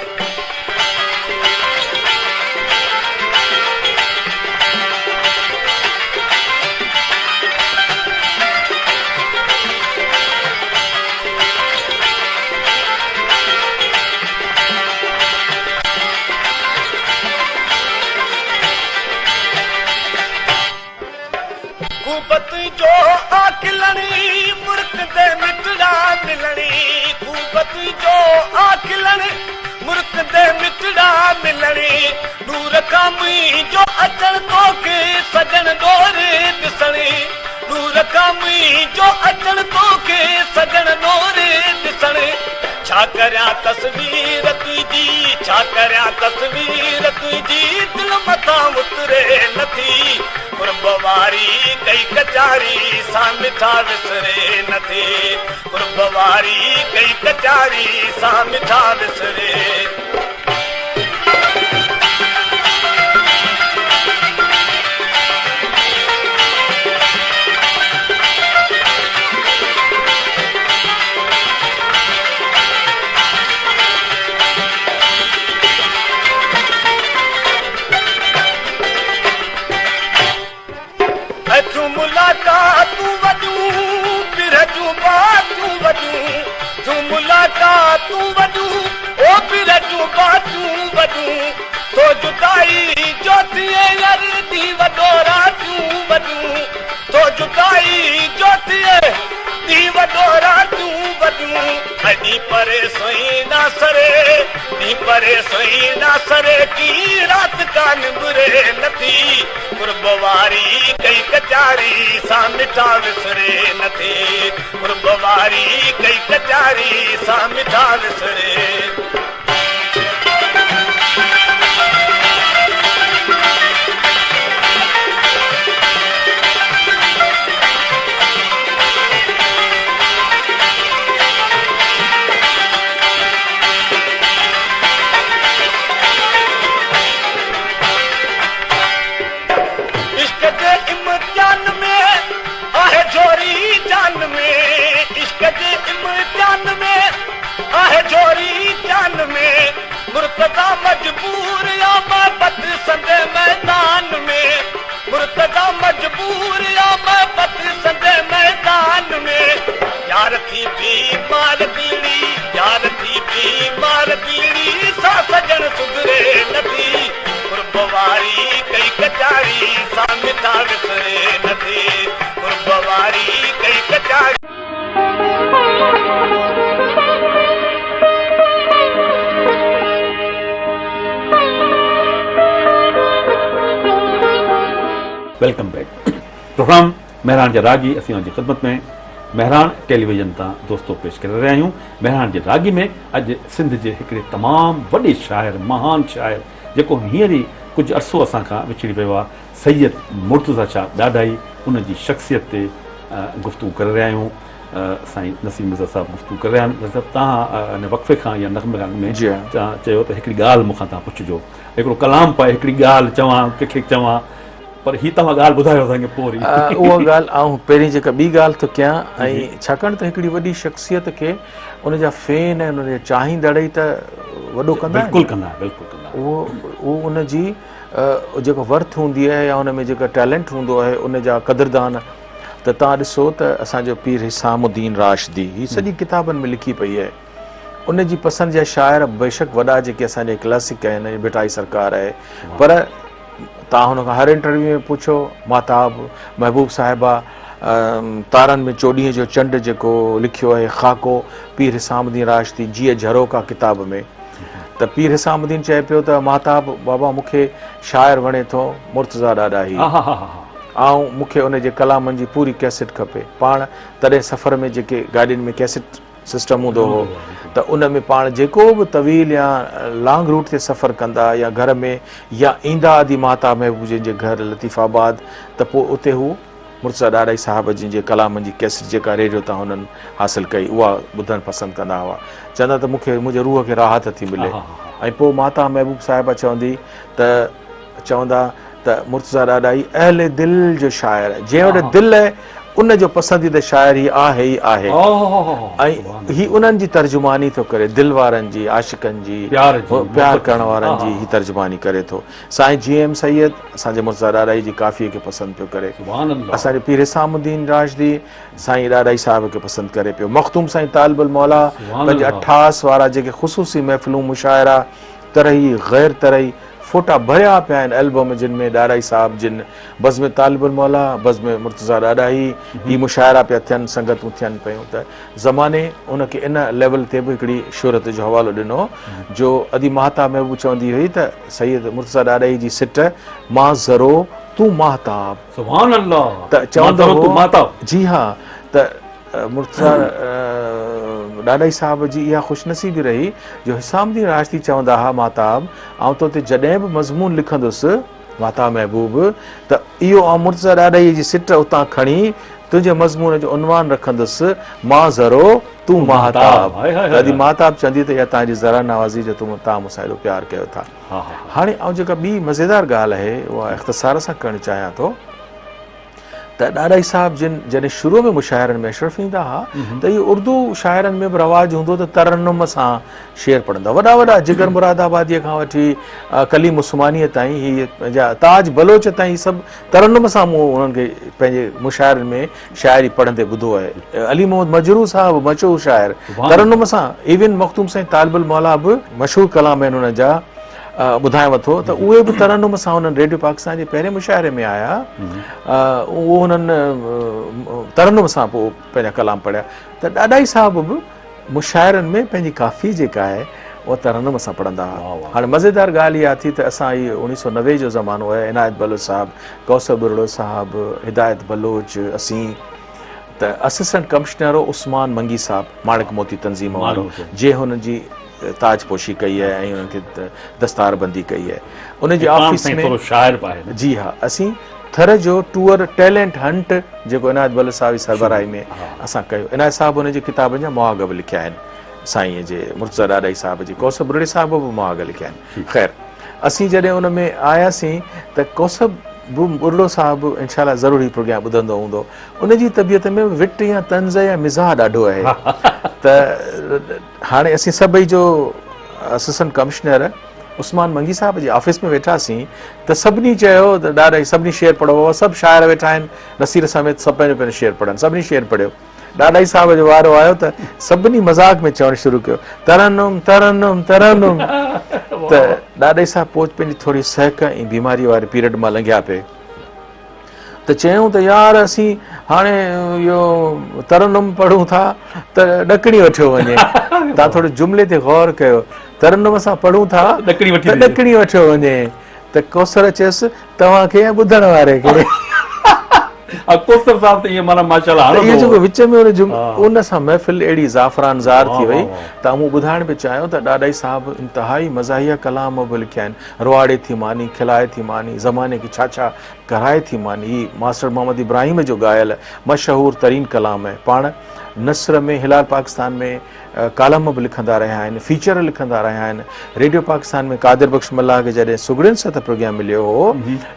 खूबत जो आखिलणी मुर्क दे मिटड़ा मिलणी, खूबत जो आखिलणी मुर्क दे मिटड़ा मिलणी, नूर कामी जो अचण तो के सजन डोरे ॾिसणी, नूर कामी जो अचण तो के सजन डोरे ॾिसणी, छा करियां तस्वीर तुंहिंजी, छा करियां तस्वीर तुंहिंजी दिल मथां उतरे नथी, कुर्बवारी कई कचारी सा मिठा विसरे नथे, कुर्बवारी कई कचारी सा मिठा विसरे। मुलाकातूं वॾूं बिरजूं बातूं वॾूं, तूं मुलाकातूं वॾूं ओ बिरजूं बातूं वॾूं, तो जुदाई जो थिए अरदी वॾो रातूं वॾूं, तो जुदाई जो थिए दी वॾो रातूं वॾूं, अॼी परे सोई ना सरे, नी परे सोई ना सरे की रात का निबरे नथी, कुर्बवारी कई कचारी सा मिठा विसरे नथे, कुर्बवारी कई कचारी सा मिठा विसरे। मुर्तज़ा मजबूर या महबत संदे मैदान में, मुर्तज़ा मजबूर या महबत संदे मैदान में, यार थी बीमार बीड़ी, यार थी बीमार बीड़ी सा सजन सुधरे नथी, कुर्बवारी कई कचारी सा मिठा विसरे नथी, कुर्बवारी कई कचारी। Welcome back. प्रोग्राम महरान जे रागी असीं उनजी ख़िदमत में महरान टेलीविज़न तां दोस्तो पेश करे रहिया आहियूं। महरान जे रागी में अॼु सिंध जे हिकिड़े तमामु वॾे शाइर, महान शाइर जेको हींअर ई कुझु अरसो असां खां विछड़ी वियो आहे, सैयद मुर्तज़ा शाह ॾाॾाई, उनजी शख़्सियत ते गुफ़्तगू करे रहिया आहियूं। साईं नसीम मिर्ज़ा साहिबु गुफ़्तगू करे रहिया आहिनि। मतिलबु तव्हां हिन वक़्फ़े खां या नग़मे में जी हा। चयो त हिकिड़ी ॻाल्हि मूंखां तव्हां पुछिजो, हिकिड़ो कलाम पाए हिकिड़ी ॻाल्हि चवां कंहिंखे चवां, पर हीअ तव्हां ॻाल्हि ॿुधायो असांखे पोइ वरी। उहा ॻाल्हि ऐं पहिरीं जेका ॿी ॻाल्हि थो कयां, ऐं छाकाणि त हिकिड़ी वॾी शख़्सियत खे उनजा फैन ऐं उनजे चाहींदड़ ई त वॾो कंदा बिल्कुलु कंदा, बिल्कुलु कंदा। उहो उनजी जेको वर्थ हूंदी आहे या उन में जेका टैलेंट हूंदो आहे उनजा क़दरदान, त तव्हां ॾिसो त असांजो पीर हिसामुद्दीन राशिदी ही सॼी किताबनि में लिखी पई आहे। उनजी पसंदि जा शाइर बेशक वॾा जेके असांजे क्लासिक आहिनि, भिटाई सरकार आहे, पर तव्हां हुन खां हर इंटरव्यू में पुछो, महताब महबूब साहिबा तारनि में चोॾींहं जो चंड जेको लिखियो आहे ख़ाको पीर हिसामुद्दीन राशिदी जीअ झरोका किताब में, त पीर हिसामुद्दीन चए पियो त महताब बाबा मूंखे शाइर वणे थो मुर्तज़ा ॾाढा ई, ऐं मूंखे उनजे कलामनि जी पूरी कैसेट खपे। पाण तॾहिं सफ़र में जेके गाॾियुनि में कैसेट सिस्टम हूंदो हो, त उन में पाण जेको बि तवील या लॉन्ग रूट ते सफ़र कंदा या घर में या ईंदा आदि महताब महबूब जे घर लतीफ़ाबाद, त पोइ उते हू मुर्तज़ा ॾाढाई साहिब जिन कलामनि जी कैसेट जेका रेडियो तां हुननि हासिलु कई उहा ॿुधणु पसंदि कंदा हुआ। चवंदा त मूंखे मुंहिंजे रूह खे राहत थी मिले। ऐं पोइ महताब महबूब साहिबा चवंदी त चवंदा त मुर्तज़ा ॾाढाई अहले दिलि जो शाइर आहे, जंहिं वटि दिलि आहे उन जो पसंदीदा शाइर ही आहे ई आहे। ऐं ही उन्हनि जी तर्जुमानी थो करे, दिलि वारनि जी, आशिक़नि जी, प्यार करण वारनि जी ही तर्जुमानी करे थो। साईं GM सैयद असांजे मुर्तज़ा ॾाढाई जी काफ़ीअ खे पसंदि पियो करे। असांजे पीर हिसामुद्दीन राशिदी साईं ॾाढाई साहिब खे पसंदि करे पियो। मख़तूम साईं तालिबुल मौला पंहिंजे 88 वारा जेके ख़ुसूसी महफ़िलूं मुशाइरा तरही गैर तरही फोटा भरिया पिया आहिनि एल्बम जिन में ॾाढाई साहिब जिन बज़्म तालिबुल मौला बज़्म मुर्तज़ा ॾाढाई ही मुशाइरा पिया थियनि, संगतूं थियनि पियूं। त ज़माने उनखे इन लेवल ते बि हिकिड़ी शोहरत जो हवालो ॾिनो जो अदी महताब महबूब चवंदी हुई त सैयद मुर्तज़ा ॾाढाई जी सिट मां ज़रो तूं महताब, सुभान अल्लाह, त चवंदो तूं महताब। जी हा, त मुर्तज़ा ॾाढाई साहिब जी इहा ख़ुशनसीबी रही जो हिसामुद्दीन राशिदी चवंदा हुआ महताब ऐं तो ते जॾहिं बि मज़मून लिखंदुसि महताब महबूब त इहो ऐं मुर्तज़ा ॾाढाई जी सिट उतां खणी तुंहिंजे मज़मून जो उनवान रखंदुसि मां ज़रो तूं महताब। अदी महताब चवंदी त इहा तव्हांजी ज़रा नवाज़ी जो तव्हां मूंसां एॾो प्यारु कयो था। हाणे ऐं जेका ॿी मज़ेदार ॻाल्हि आहे उहा इख़्तिसार सां करणु चाहियां थो त ॾाढाई साहिब जिन जॾहिं शुरू में मुशाइरनि में अशरफ ईंदा हुआ त इहो उर्दू शाइरनि में बि रवाजु हूंदो त तरन्नुम सां शेर पढ़ंदा, वॾा वॾा जिगर मुरादाबादीअ खां वठी कलीम उस्मानीअ ताईं हीअ पंहिंजा ताज बलोच ताईं सभु तरन्नुम सां मूं उन्हनि खे पंहिंजे मुशाइरनि में शाइरी पढ़ंदे ॿुधो आहे। अली मोहम्मद मजरू साहिबु मशहूरु शाइर तरन्नुम सां, इवन मख़तूम साईं तालिबुल मौला बि मशहूरु कलाम आहिनि उन्हनि जा, ॿुधायांव थो त उहे बि तरन्नुम सां हुननि रेडियो पाकिस्तान जे पहिरें मुशाइरे में आया, उहो हुननि तरन्नुम सां पोइ पंहिंजा कलाम पढ़िया। त ॾाढाई साहिब बि मुशाइरनि में पंहिंजी काफ़ी जेका आहे उहा तरन्नुम सां पढ़ंदा हुआ। हाणे मज़ेदार ॻाल्हि इहा थी त असां इहो 1990 जो ज़मानो आहे, इनायत बलोच साहिबु, कौसर बुरड़ो साहिबु, हिदायत बलोच, असीं त असिस्टेंट कमिश्नर उस्मान मंगी साहिबु माणिक मोती तंज़ीम वारो जे हुननि जी ताजपोशी कई आहे ऐं उन्हनि खे दस्तारबंदी कई आहे उनजे ऑफिस में शाइर पाए। जी हा, असीं थर जो टूअर टैलेंट हंट जेको इनायत बलोच साहिब जी सरबराही में असां कयो। इनायत साहिबु हुनजी किताबनि जा मुआग बि लिखिया आहिनि, साईं जे मुर्तज़ा ॾाढाई साहिब जी, कौसर बुरड़े साहिब बि मुआग लिखिया आहिनि। ख़ैर असीं जॾहिं उन में आयासीं त कौसर बुरड़ो साहिबु इनशाला ज़रूर ही प्रोग्राम ॿुधंदो हूंदो, उनजी तबियत में विट या तंज़ या मिज़ाह ॾाढो आहे। त हाणे असीं सभई जो असिस्टेंट कमिश्नर उस्मान मंगी साहिब जे ऑफिस में वेठासीं त सभिनी चयो त ॾाढा सभिनी शेर पढ़ो, सभु शाइर वेठा आहिनि नसीर समेत, सभु पंहिंजो पंहिंजो शेर पढ़नि, सभिनी शेर पढ़ियो। ॾाढाई साहिब जो वारो आयो त सभिनी मज़ाक में चवणु शुरू कयो तरन्नुम तरन्नुम तरन्नुम। त ॾाढाई साहिब पोइ पंहिंजी थोरी सहक ऐं बीमारी वारे पीरियड मां लंघिया पिए त चयूं त यार असीं हाणे इहो तरन्नुम पढ़ूं था त ॾकणी वठियो वञे, तव्हां थोरो जुमिले ते गौर कयो, तरन्नुम सां पढ़ूं था त ॾकणी वठियो वञे। त कौसर चयसि तव्हांखे या ॿुधण वारे खे? कोसर साहब त ईअं माना माशाल्लाह इहो जेको हणंदो विच में हा। उन सां महफ़िल अहिड़ी ज़ाफ़रान ज़ार थी वई वाह, वाह। त मूं ॿुधाइण पियो चाहियां त ॾाॾाई साहब इंतिहाई मज़ाहिया कलाम बि लिखिया आहिनि रुआड़े थी मानी खिलाए थी मानी ज़माने की छा छा कराए थी मानी ही मास्टर मोहम्मद इब्राहिम जो ॻायल मशहूरु तरीन कलाम आहे पाण नस्र में हिलाल पाकिस्तान में कालम बि लिखंदा रहिया आहिनि फीचर लिखंदा रहिया आहिनि रेडियो पाकिस्तान में कादिर बख़्श मल्लाह खे जॾहिं सुगड़ियुनि सां त प्रोग्राम मिलियो हो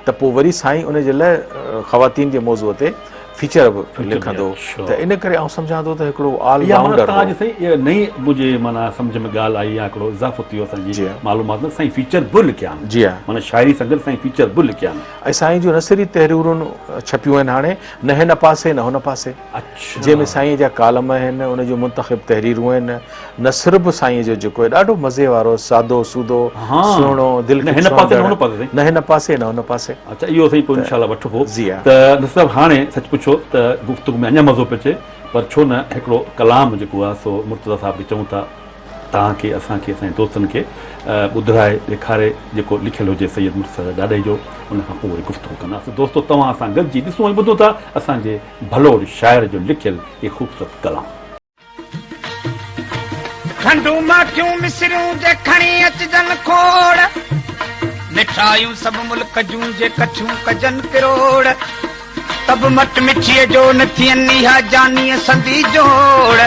त पोइ वरी साईं उन जे लाइ ख़वातीन जे मौज़ूअ ते फीचर बि लिखंदो sure. त इन करे आउं सम्झां थो त हिकिड़ो ऑल इहा माना राउंडर तव्हांजी साईं इहा नई मुंहिंजे माना सम्झ में ॻाल्हि आई या हिकिड़ो इज़ाफ़ो थियो जी असांजी हा। मालूमात में साईं फीचर बि लिखिया आहिनि जी हा माना शाइरी संगत साईं फीचर बि लिखिया आहिनि ऐं साईं जूं नसरी तहरीरुनि छपियूं आहिनि हाणे न हिन पासे न हुन पासे अच्छा जंहिंमें साईं जा कालम आहिनि उन जूं मुंतख़िब तहरीरूं आहिनि नसर बि साईं जो जेको आहे ॾाढो मज़े वारो सादो सूदो हा। सुहिणो दिलि न खे हिन पासे न छुहंदड़। हुन पासे साईं। न हिन पासे न हुन पासे अच्छा इहो साईं पोइ इंशाल्लाह वठिबो जी हा। त नसर हाणे सच पुछो त गुफ़्तगू में अञा मज़ो पियो अचे पर छो न हिकिड़ो कलाम जेको आहे सो मुर्तज़ा साहब खे चऊं था तव्हांखे असांखे असांजे दोस्तनि खे ॿुधाए ॾेखारे जेको लिखियलु हुजे सैयद मुर्तज़ा ॾाॾे जो उन खां पोइ वरी गुफ़्तगू कंदासीं दोस्तो तव्हां सां गॾिजी ॾिसूं ऐं ॿुधो था असांजे भलोड़ शाइर जो लिखियलु इहे ख़ूबसूरत कलाम खंडू माखियूं मिसरियूं जे खणी अचजन खोड़ मिठाइयूं सभु मुल्क जूं जे कछियूं कजन किरोड़ तब मट मिठीअ जो न थियनि इहा जानीअ संदी जोड़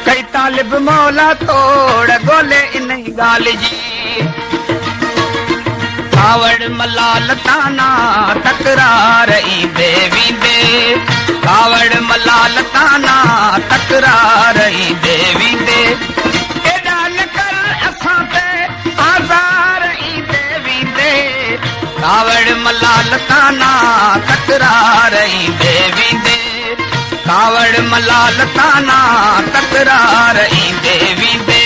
कई तालिब मौला तोड़ ॻोल्हे इन ई ॻाल्हि जी कावड़ मलाल ताना तकरार ईंदे वींदे कावड़ मलाल ताना तकरार ईंदे वींदे एॾा न कर असां ते आज़ार ईंदे वींदे कावड़ मलाल ताना तकरार ईंदे वींदे कावड़ मलाल ताना तकरार ईंदे वींदे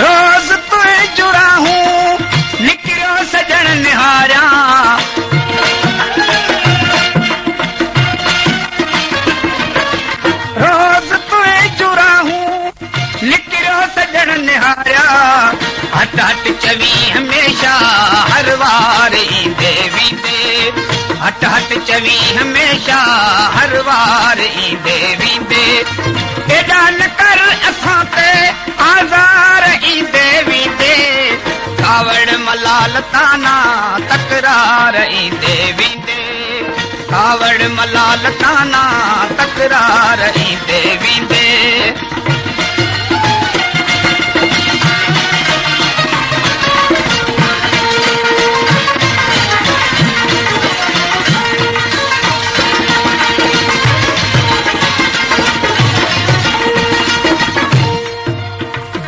रोज़ तुए जुड़ा हूँ निकिरियो सजण निहारिया रोज़ तुए जुड़ा हूँ निकिरियो सजण निहारिया हट हट चवी हमेशा हर वार ईंदे वींदे हट हट चवी हमेशा हर वार ईंदे वींदे एॾा न कर असां ते आज़ार ईंदे वींदे कावड़ मलाल ताना तकरार ईंदे वींदे कावड़ मलाल ताना तकरार ईंदे वींदे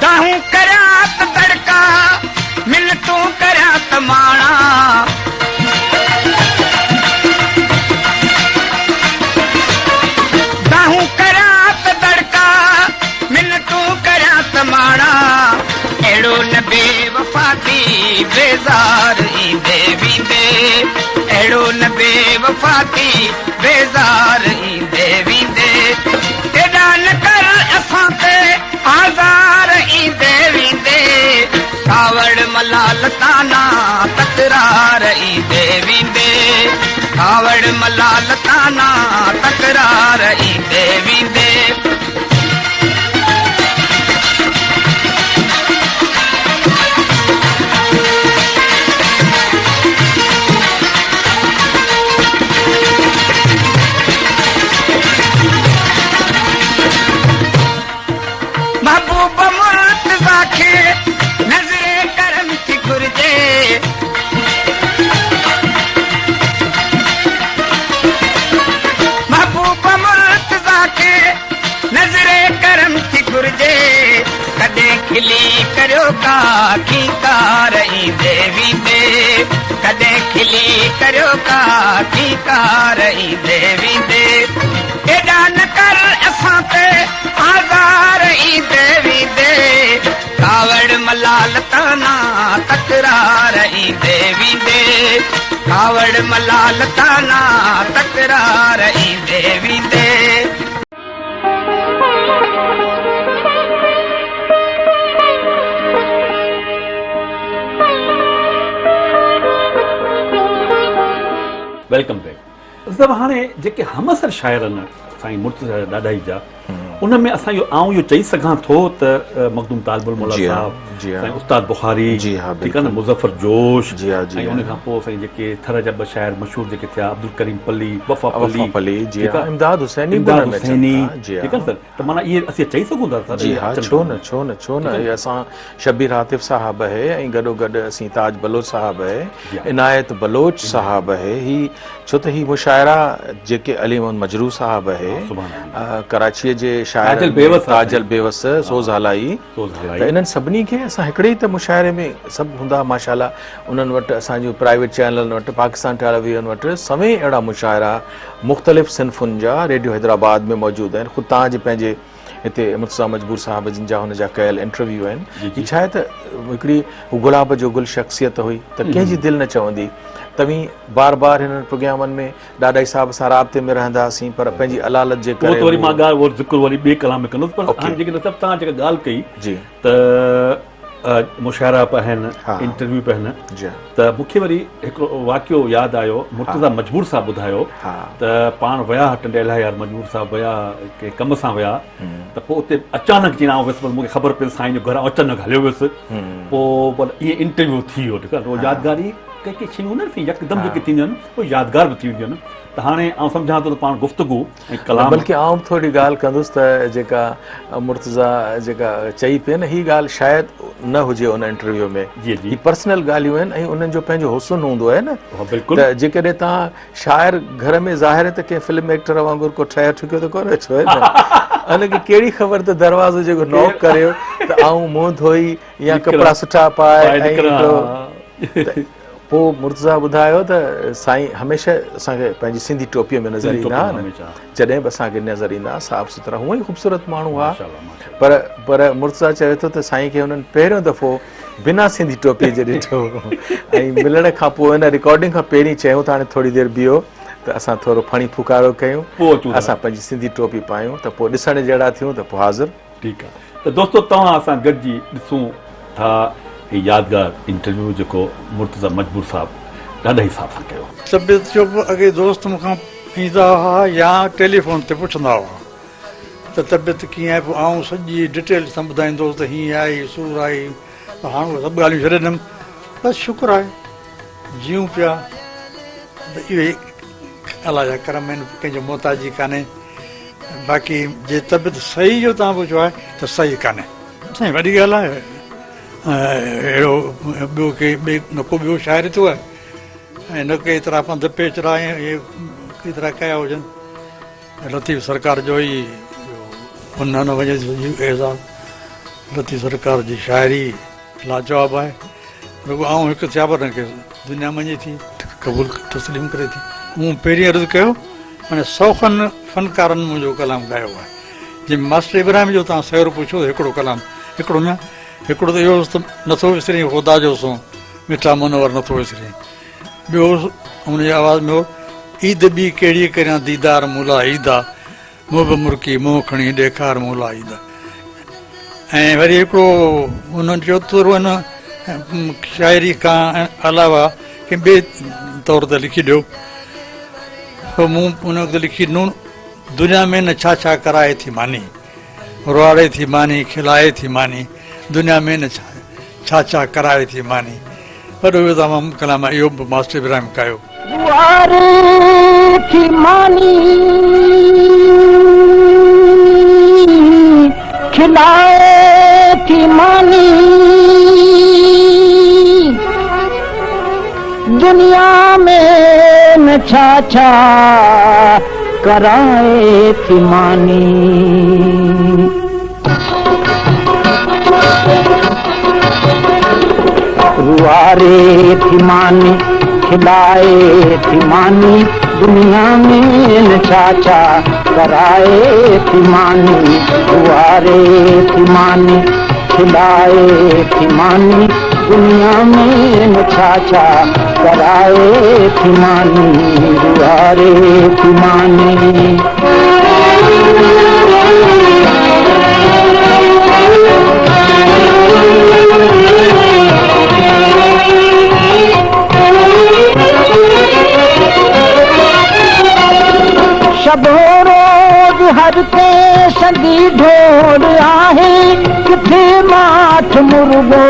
दाहूं करियां त तड़का मिनतूं करियां त माणा दाहूं करियां त तड़का मिनतूं करियां त माणा अहिड़ो न बेवफा थी बेज़ार ईंदे वींदे अहिड़ो न बेवफा थी बेज़ार ईंदे वींदे एॾा न कर असां ते आज़ार ईंदे वींदे कावड़ मलाल ताना तकरार ईंदे वींदे कावड़ मलाल ताना तकरार ईंदे वींदे महबूब मुर्तज़ा खे नज़रे करम थी घुर्जे महबूब मुर्तज़ा खे नज़रे करम थी घुर्जे कॾहिं खिली करियो का कार ईंदे वींदे कॾहिं खिली करियो का कार ईंदे वींदे एॾा न कर असां ते आज़ार ईंदे वींदे कावड़ मलाल ताना तकरार ईंदे वींदे कावड़ मलाल ताना तकरार ईंदे वींदे वेलकम बैक। सभु हाणे जेके हमअसर शाइर आहिनि साईं मुर्तज़ा ॾाढाई जा, उन में असां आउं इहो चई सघां थो त मखदूम तालिबुल मौला जी हाँ, साहब, जी हाँ। साईं उस्ताद बुखारी, जी हाँ, ठीकु आहे न, मुज़फ़र जोश, जी हाँ, जी ऐं हाँ। उन खां पोइ साईं जेके थर जा ॿ शाइर मशहूरु जेके थिया, अब्दुल करीम पली, वफ़ा वफ़ा पली, जी ठीकु हाँ, आहे? इमदाद हुसैनी इमदाद बि हुन में हुसैनी, अचनि था, जी ठीकु आहे हाँ। न सर? त माना इहे असीं चई सघूं था सर? जी इहे हाँ, अचनि छो था। न छो न छो न, ये असां शबीर आतिफ साहब है, ऐं गॾोगॾु असीं ताज बलोच साहब है, जी हाँ। इनायत बलोच साहब है, ही छो त ही मुशाइरा जेके अली मोहम्मद मजरू साहब है, सुभाणे अल्लाह। कराचीअ जे शाइर ताजल बेवस आहे ताजल बेवस सोज़ हलाई, सोज़ हलाई। त इन्हनि सभिनी खे असां हिकिड़े ई त मुशाइरे में सभु हूंदा माशाल्लाह। उन्हनि वटि असांजो प्राइवेट चैनल वटि, पाकिस्तान टेलीविज़न वटि सभई अहिड़ा मुशाइरा मुख़्तलिफ़ सिन्फ़ुनि जा रेडियो हैदराबाद में मौजूदु आहिनि। ख़ुदि तव्हांजे पंहिंजे हिते मुर्तज़ा मजबूर साहब जिन जा हुन जा कयल इंटरव्यू आहिनि, ही छा आहे त हिकिड़ी गुलाब जो गुल शख़्सियत हुई त कंहिंजी दिलि न चवंदी। तव्हीं बार बार हिननि प्रोग्रामनि में ॾाढाई साहब सां राब्ते में रहंदासीं, पर पंहिंजी अलालत जे पोइ त वरी मां करे ॻाल्हि उहो ज़िक्र वरी ॿिए कलाम में कंदुसि, पर ओके। हाणे जेके सभु तव्हां जेका ॻाल्हि कई जी त मुशाइरा पिया आहिनि, हा। इंटरव्यू पिया आहिनि, जी त मूंखे वरी हिकिड़ो वाक़ियो यादि आयो। मुर्तज़ा मजबूर साहब ॿुधायो हा त पाण विया टंडेला यार, मजबूर साहब विया के कम सां विया, त पोइ उते अचानक जीअं आउं वियुसि, मूंखे ख़बर पई साईं जो घर अचानक हलियो वियुसि, पोइ पर ईअं इंटरव्यू थी वियो, ठीकु आहे। उहो यादगारी के के शयूं न थी यकदमि जेके थींदियूं आहिनि उहे यादगार बि थी वेंदियूं आहिनि। त हाणे आउं सम्झां थो त पाण गुफ़्तगू ऐं कलाम, बल्कि आउं थोरी ॻाल्हि कंदुसि त जेका मुर्तज़ा जेका चई पे न, ही ॻाल्हि शायदि न हुजे उन इंटरव्यू में। जी जी ही पर्सनल ॻाल्हियूं आहिनि ऐं उन्हनि जो पंहिंजो हुस्न हूंदो आहे न। हा, बिल्कुलु। त जेकॾहिं तव्हां शाइर घर में ज़ाहिर आहे त कंहिं फिल्म एक्टर वांगुरु को ठहियो ठुकियो त कोन छो आहे न। हुनखे कहिड़ी ख़बर त दरवाज़ो जेको नॉक करियो त आउं मुंहुं धोई या कपिड़ा सुठा पाए ऐं हिकिड़ो। पोइ मुर्तज़ा ॿुधायो त साईं हमेशह असांखे पंहिंजी सिंधी टोपीअ में नज़र ईंदा हुआ न, जॾहिं बि असांखे नज़र ईंदा, साफ़ सुथरा, हूअं ई ख़ूबसूरत माण्हू हुआ। पर मुर्तज़ा चवे थो त साईं खे हुननि पहिरियों दफ़ो बिना सिंधी टोपीअ जे ॾिठो, ऐं मिलण खां पोइ हिन रिकॉर्डिंग खां पहिरीं चयूं त हाणे थोरी देरि बीहो त असां थोरो फणी फुकारो कयूं, असां पंहिंजी सिंधी टोपी पायूं, त पोइ ॾिसण जहिड़ा थियूं त पोइ हाज़िर। ठीकु आहे। त दोस्तो तव्हां असां गॾिजी ॾिसूं था हीउ यादगार इंटरव्यू जेको मुर्तज़ा मजबूर साहब ॾाढे हिसाब सां कयो। तबियत जो बि अॻे दोस्त मूंखां ईंदा हुआ या टेलीफोन ते पुछंदा हुआ त तबियत कीअं आहे, पोइ आउं सॼी डिटेल सां ॿुधाईंदो त हीअं आई, सूर आई, त हाणे उहे सभु ॻाल्हियूं छॾे ॾिनमि। बसि शुक्र आहे जीऊं पिया, त इहो ई अलाह जा करम आहिनि, कंहिंजो मोहताजी कान्हे। बाक़ी जे तबियत सही जो तव्हां पुछो आहे त सही कान्हे, साईं वॾी ॻाल्हि आहे। अहिड़ो ॿियो न को ॿियो शाइर थियो आहे, ऐं न के एतिरा पंध पेचरा इहे केतिरा कया हुजनि। लतीफ़ सरकार जो ई न वञे एज़ाज़, लतीफ़ सरकार जी शाइरी लाजवाब आहे। रुॻो आउं हिकु सियाबर न खे दुनिया मञे थी, क़बूल तस्लीम करे थी। मूं पहिरीं अर्ज़ु कयो, हाणे 100 फ़नकारनि मुंहिंजो कलाम ॻायो आहे। जीअं मास्टर इब्राहिम जो तव्हां सैर पुछो त हिकिड़ो कलाम, हिकिड़ो न, हिकिड़ो त इहो त नथो विसरी ख़ुदा जो सो मिठा मुनवर नथो विसरी। ॿियो हुनजी आवाज़ में हो, ईद बि कहिड़ी करियां दीदार मूला ईदा, मुंहुं बि मुर्की मुंहुं खणी ॾेखार मूला ईदा। ऐं वरी हिकिड़ो हुननि चयो त हिन शाइरी खां अलावा कंहिं ॿिए तौर ते लिखी ॾियो। पोइ मूं हुन वक़्तु लिखी ॾिनो, दुनिया में न छा छा कराए थी मानी, रुआड़े थी मानी, खिलाए थी मानी, दुनिया में न छा छा कराए थी मानी। वॾो इहो तमामु कलाम इहो बि मास्टर इब्राहिम कयो। थी मानी खिलाए थी मानी, दुनिया में न छा छा कराए थी मानी। रुआरे थी मानी खिलाए थी मानी, दुनिया में न छा छा कराए थी मानी। रुआरे थी मानी खिलाए थी मानी, दुनिया में न छा छा कराए थी मानी, गुजारे थी मानी। शबो रोज हर के संगी ढोल आहे, किथे माठ मुर्गो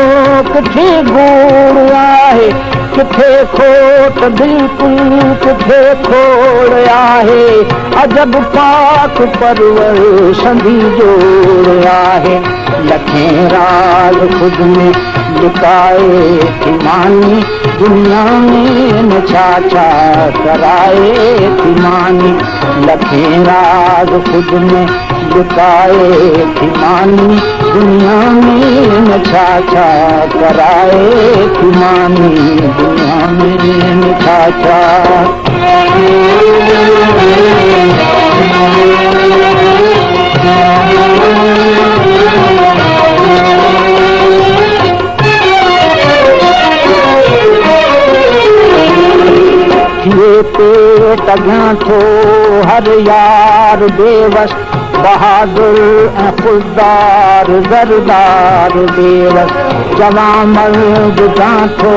किथे गोड़ आहे, किथे खोट बिल्कुल किथे खोड़ आहे, अजब पाक परवर संगी जोड़ आहे। लखें राज खुद में लिकाए थी मानी, दुनिया में छा छा कराए थी मानी। लखें राज खुद में लुकाए थी मानी, दुनिया में छा छा कराए थी मानी, दुनिया में छा छा। ये पेट गांठो हर यार बेवस, बहादुर खुददार जरदार बेवस, जवां मर्द गांठो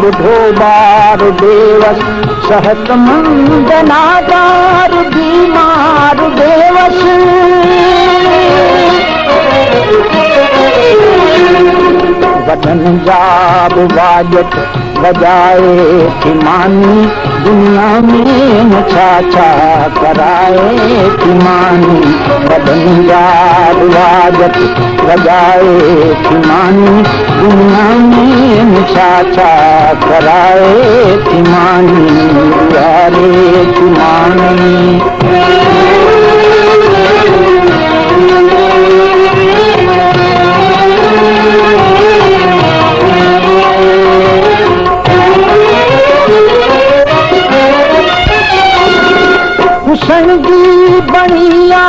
बुढ़ो बार बेवस, सेहतमंद नादार बीमार बेवस। वतन जाब वाजत बजाए थी मानी, दुनिया में छा छा कराए थी मानी। वतन जाब वाजत बजाए थी मानी, दुनिया में छा छा कराए थी मानी, गुजारे थी मानी। हुसन जी बनिया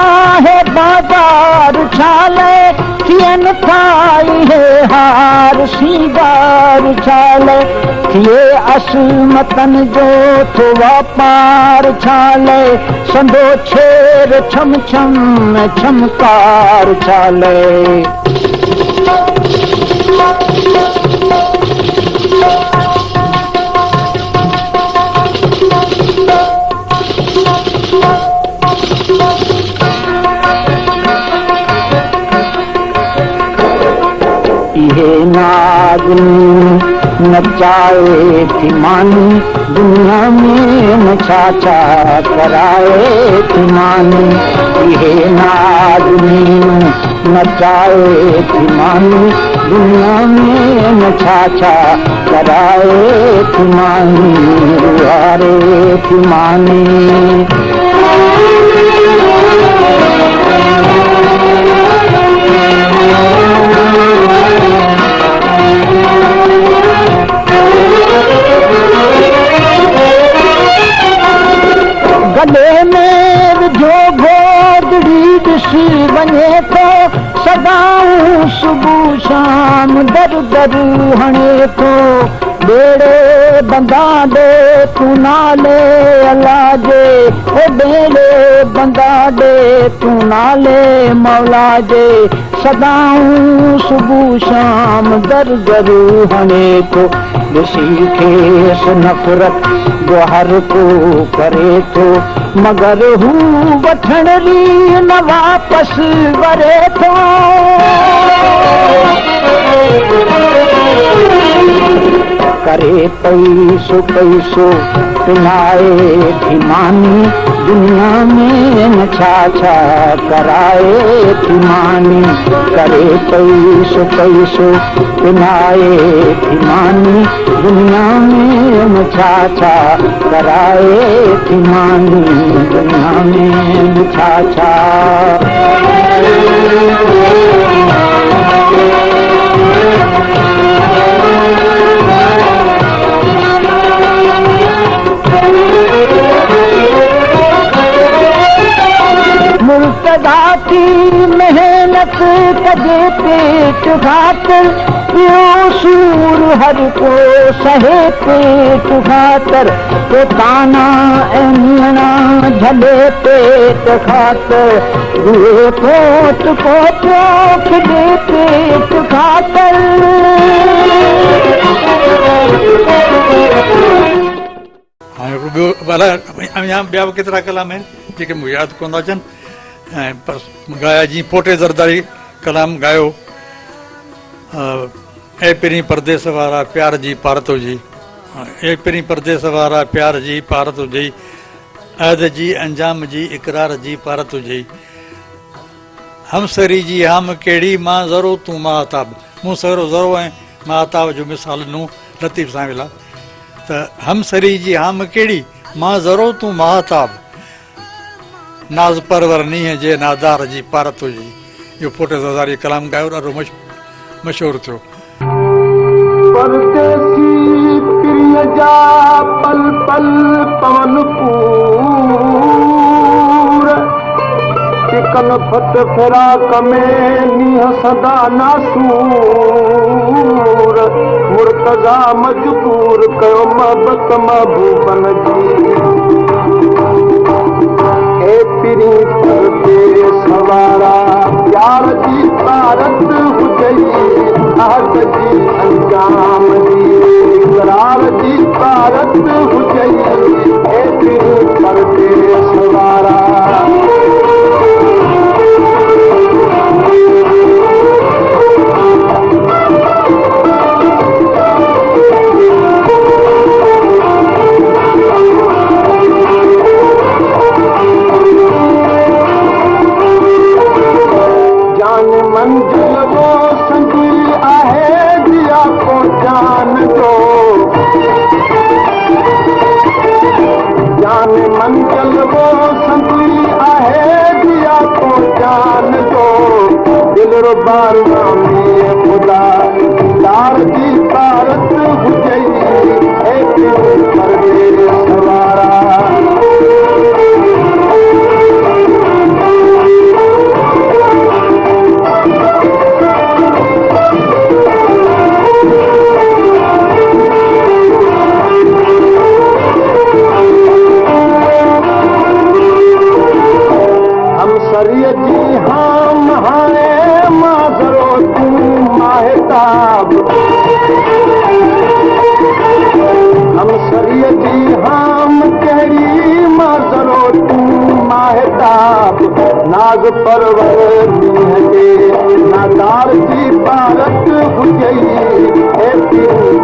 है बाजार छाले, थियन खाई है हार सीगार छाले, थिए असमतन जो तो वापार छाले, संदो छेर छम छम छमकार छाले। ये नागनी नचाए थी मानी, दुनिया में छा छा कराए थी मानी। ये नागनी नचाए थी मानी, दुनिया में छा छा कराए थी मानी, गुजारे थी मानी। गले में जो गोदड़ी ॾिसी वञे थो, सदाऊं सुबुह शाम दर दर हणे थो। बेड़े बंदा दे तू नाले अल्लाह जे, ओ बेड़े बंदा दे तू नाले मौला जे, सदाऊं सुबुह शाम दर दर हणे थो। ॾिसी खेस नफ़रत जो हर को करे थो, मगर हू वठण री न वापस वरे थो। करे पैसो पैसो पिनाए थी मानी, दुनिया में छा छा कराए थी मानी। करे पैसो पैसो पिनाए थी मानी, दुनिया में छा छा कराए थी मानी, दुनिया में छा छा। मुर्तदा की मेहनत कजे पेट खातर यो सूर हर को सहे पेट खातर तो ताना एना झले पेट खातर रुए कोट को पोख दे पेट खातर हाँ ॿियो भला अञा ॿिया बि केतिरा कलाम आहिनि जेके मूंखे यादि कोन था अचनि ऐं पर ॻाया जीअं पोटे ज़रदारी कलाम ॻायो ऐं पहिरीं परदेस वारा प्यार जी पारत हुजे ऐं पहिरीं परदेस वारा प्यार जी पारत हुजे अहद जी अंजाम जी इक़रार जी पारत हुजे हमसरी जी हम कहिड़ी मां ज़रो तूं महाताब मूं सरो ज़रो ऐं महाताब जो मिसाल ॾिनो लतीफ़ सां वेला त हमसरी जी हम कहिड़ी मां ज़रो तूं महाताब नाज़ परवर नीह जे नादार जी पारत हुजे इहो पोटे ज़रदारी कलाम ॻायो ॾाढो मशहूरु थियो परदेसी प्रिय जा पल पल पवन पूर चिकन फत फिराक में नीह सदा नासूर मुर्तज़ा मजबूर कयो महबत महबूबन जी ए पिरी परदेस वारा प्यार जी पारत हुजई अहद जी अंजाम जी इक़रार जी पारत हुजई ए पिरी परदेस वारा मंजिल वो संगी आहे दिया को जान दो जान मंजिल वो संगी आहे दिया को जान दो दिल रुबार नामी खुदा दार जी पारत हुजई ए परदेस वारा हमसरीअ जी हाम हाणे मां ज़रो तूं माहिताब हमसरीअ जी हाम कहिड़ी मां ज़रो तूं माहिताब नाज़ परवर नीह जे नादार जी पारत हुजई ए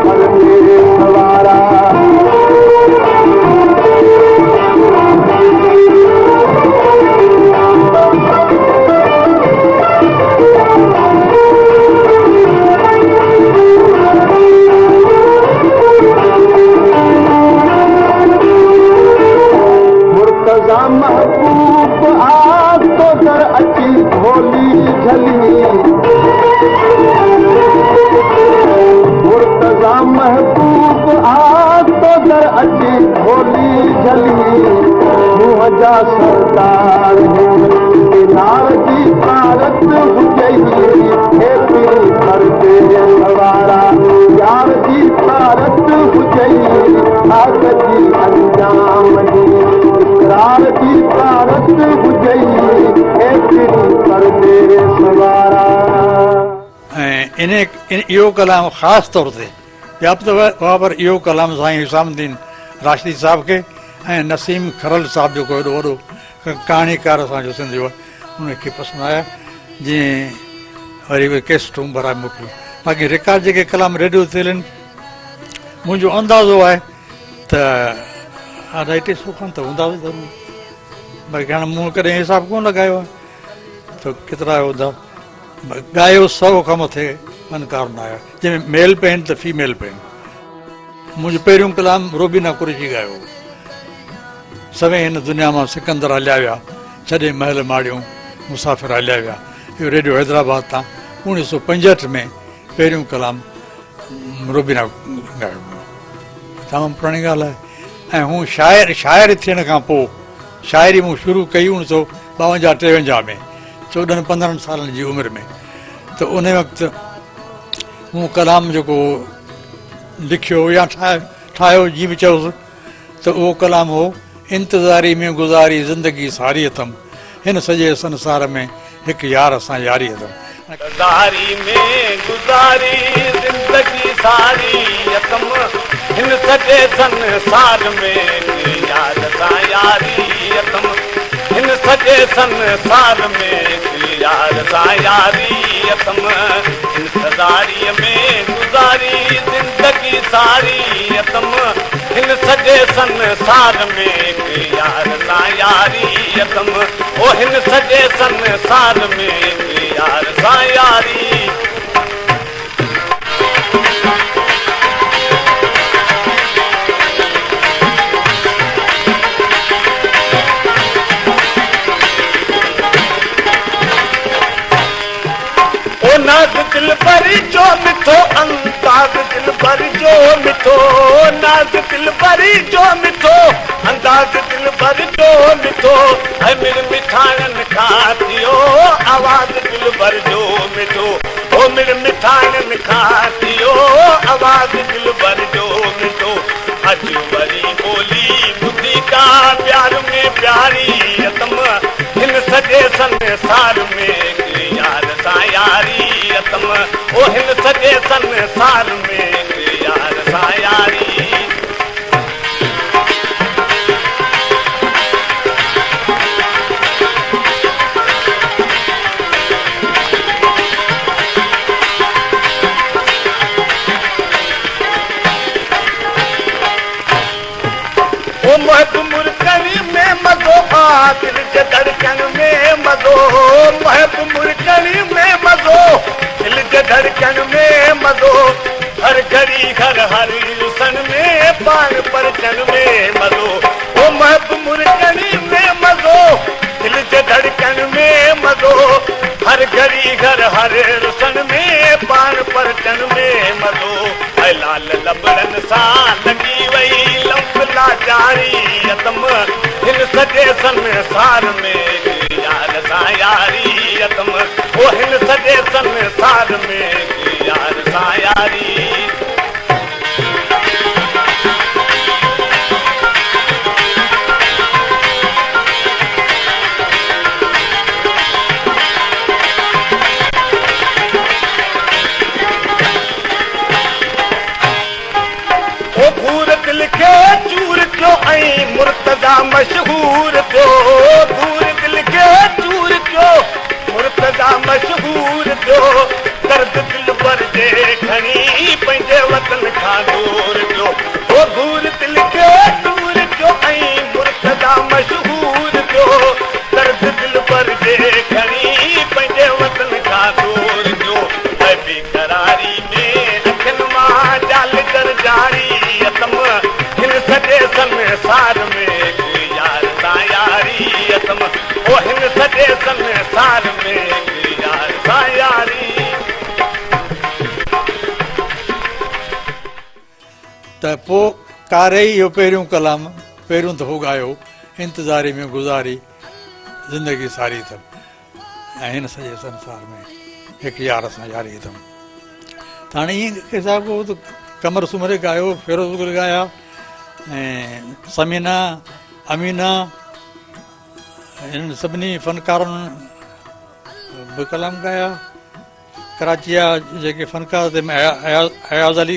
परदेस वारा महबूब आ तो दर अची झोली झली मुर्तज़ा महबूब आ तो दर अची झोली झली मुंह जा सरदार नार जी पारत हुजई हे पीरी परदेस वारा यार जी पारत हुजई आग जी अंजाम जी इक़रार जी पारत हुजई हे पीरी परदेस वारा ऐं इहो कलाम ख़ासि तौर ते व्याप्त हुआ पर इहो कलाम साईं हिसामुद्दीन राशिदी साहिब खे ऐं नसीम खरल साहिब जेको हेॾो वॾो कहाणीकार असांजो सिंधी हुआ उनखे पसंदि आया जीअं वरी उहे केसटूं भराए मोकिलियूं बाक़ी रिकॉर्ड जेके कलाम रेडियो थियल आहिनि मुंहिंजो अंदाज़ो आहे त 250 खनि त हूंदा ज़रूरु बाक़ी हाणे मूं कॾहिं हिसाबु कोन लॻायो आहे त केतिरा हूंदा ॻायो 100 खां मथे फनकार न आया जंहिंमें मेल पे आहिनि त फीमेल पे आहिनि मुंहिंजो पहिरियों कलाम रोबीना कुरैशी ॻायो सवें हिन दुनिया मां सिकंदर हलिया विया छॾे महल माड़ियूं मुसाफ़िर हलिया विया इहो रेडियो हैदराबाद तां 1965 में पहिरियों कलाम रोबीना ॻायो तमामु पुराणी ॻाल्हि आहे ऐं हू शाइर थियण खां पोइ शाइरी मूं शुरू कई 1952-53 में 14-15 सालनि जी उमिरि में त उन वक़्तु मूं कलाम जेको लिखियो या ठाहियो जीअं बि चयोसि त उहो कलाम हो, इंतज़ारी में गुज़ारी ज़िंदगी सारी अथम, हिन सॼे संसार में हिकु यार सां यारी अथम। गुज़ारी में गुज़ारी ज़िंदगी सारी अथम, हिन सॼे संसार में यार सां यारी अथम, हिन सॼे संसार में यार सां यारी अथम। इंतज़ारीअ में गुज़ारी ज़िंदगी सारी अथम, हिन सॼे संसार में यार सां यारी अथम, ओ हिन सॼे संसार में यार सां यारी। नाज़ दिल भरी जो मिठो अंदाज़ दिल भरी जो मिठो, नाज़ दिल भरी जो मिठो अंदाज़ दिल भरी जो मिठो, ऐं मेरे मिठाणनि खां थियो आवाज़ दिल भर जो मिठो, ओ मेरे मिठाणनि खां थियो आवाज़ दिल भर जो मिठो। अॼु वरी ॿोली ॿुधी का प्यार में प्यारी अथम, हिन सॼे संसार में यार सां यारी अथम, ओ हिन सॼे संसार में यार सां यारी। ओ महब मुरकनी में मज़ो आ दिल जे धड़कन में मज़ो, महब मुरकनी में मज़ो दिल जे धड़कन में मज़ो, हर घड़ी हर सन में पान परचन में मज़ो। ओ महब मुरकनी में मज़ो दिल जे धड़कन में मज़ो, हर घड़ी हर सन में पान परचन में मज़ो। ऐं लाल लबड़न सां लॻी वई लंफ लाचारी अथम, हिन सॼे संसार में यार सां यारी अथम, ओ हिन सॼे संसार में यार सां यारी। ओ घूर दिल खे चूर थियो ऐं मुर्तज़ा मशहूर थियो, घूर दिल खे चूर थियो मुर्तज़ा मशहूर थियो, दर्द दिल पर जे खणी पंहिंजे वतन खां दूर थियो। ओ घूर दिल खे चूर थियो ऐं मुर्तज़ा मशहूर थियो, दर्द दिल पर जे खणी पंहिंजे वतन खां दूर थियो। ऐं बेकरारी में अखियुनि मां जाल कर जारी अथम, हिन सॼे संसार में यार सां यारी अथम, ओ हिन सॼे संसार में यार सां यारी। त पोइ कारे इहो पहिरियों कलाम पहिरियों दफ़ो ॻायो, इंतज़ारी में गुज़ारी ज़िंदगी सारी अथम, ऐं हिन सॼे संसार में हिकु यार सां यारी अथम। त हाणे ईअं हिसाब को त कमर सुमरे ॻायो, फिरोज़ गुल ॻाया, ऐं समीना अमीना हिननि सभिनी फ़नकारनि बि कलाम ॻाया। कराची जा जेके फ़नकार अयाज़ अली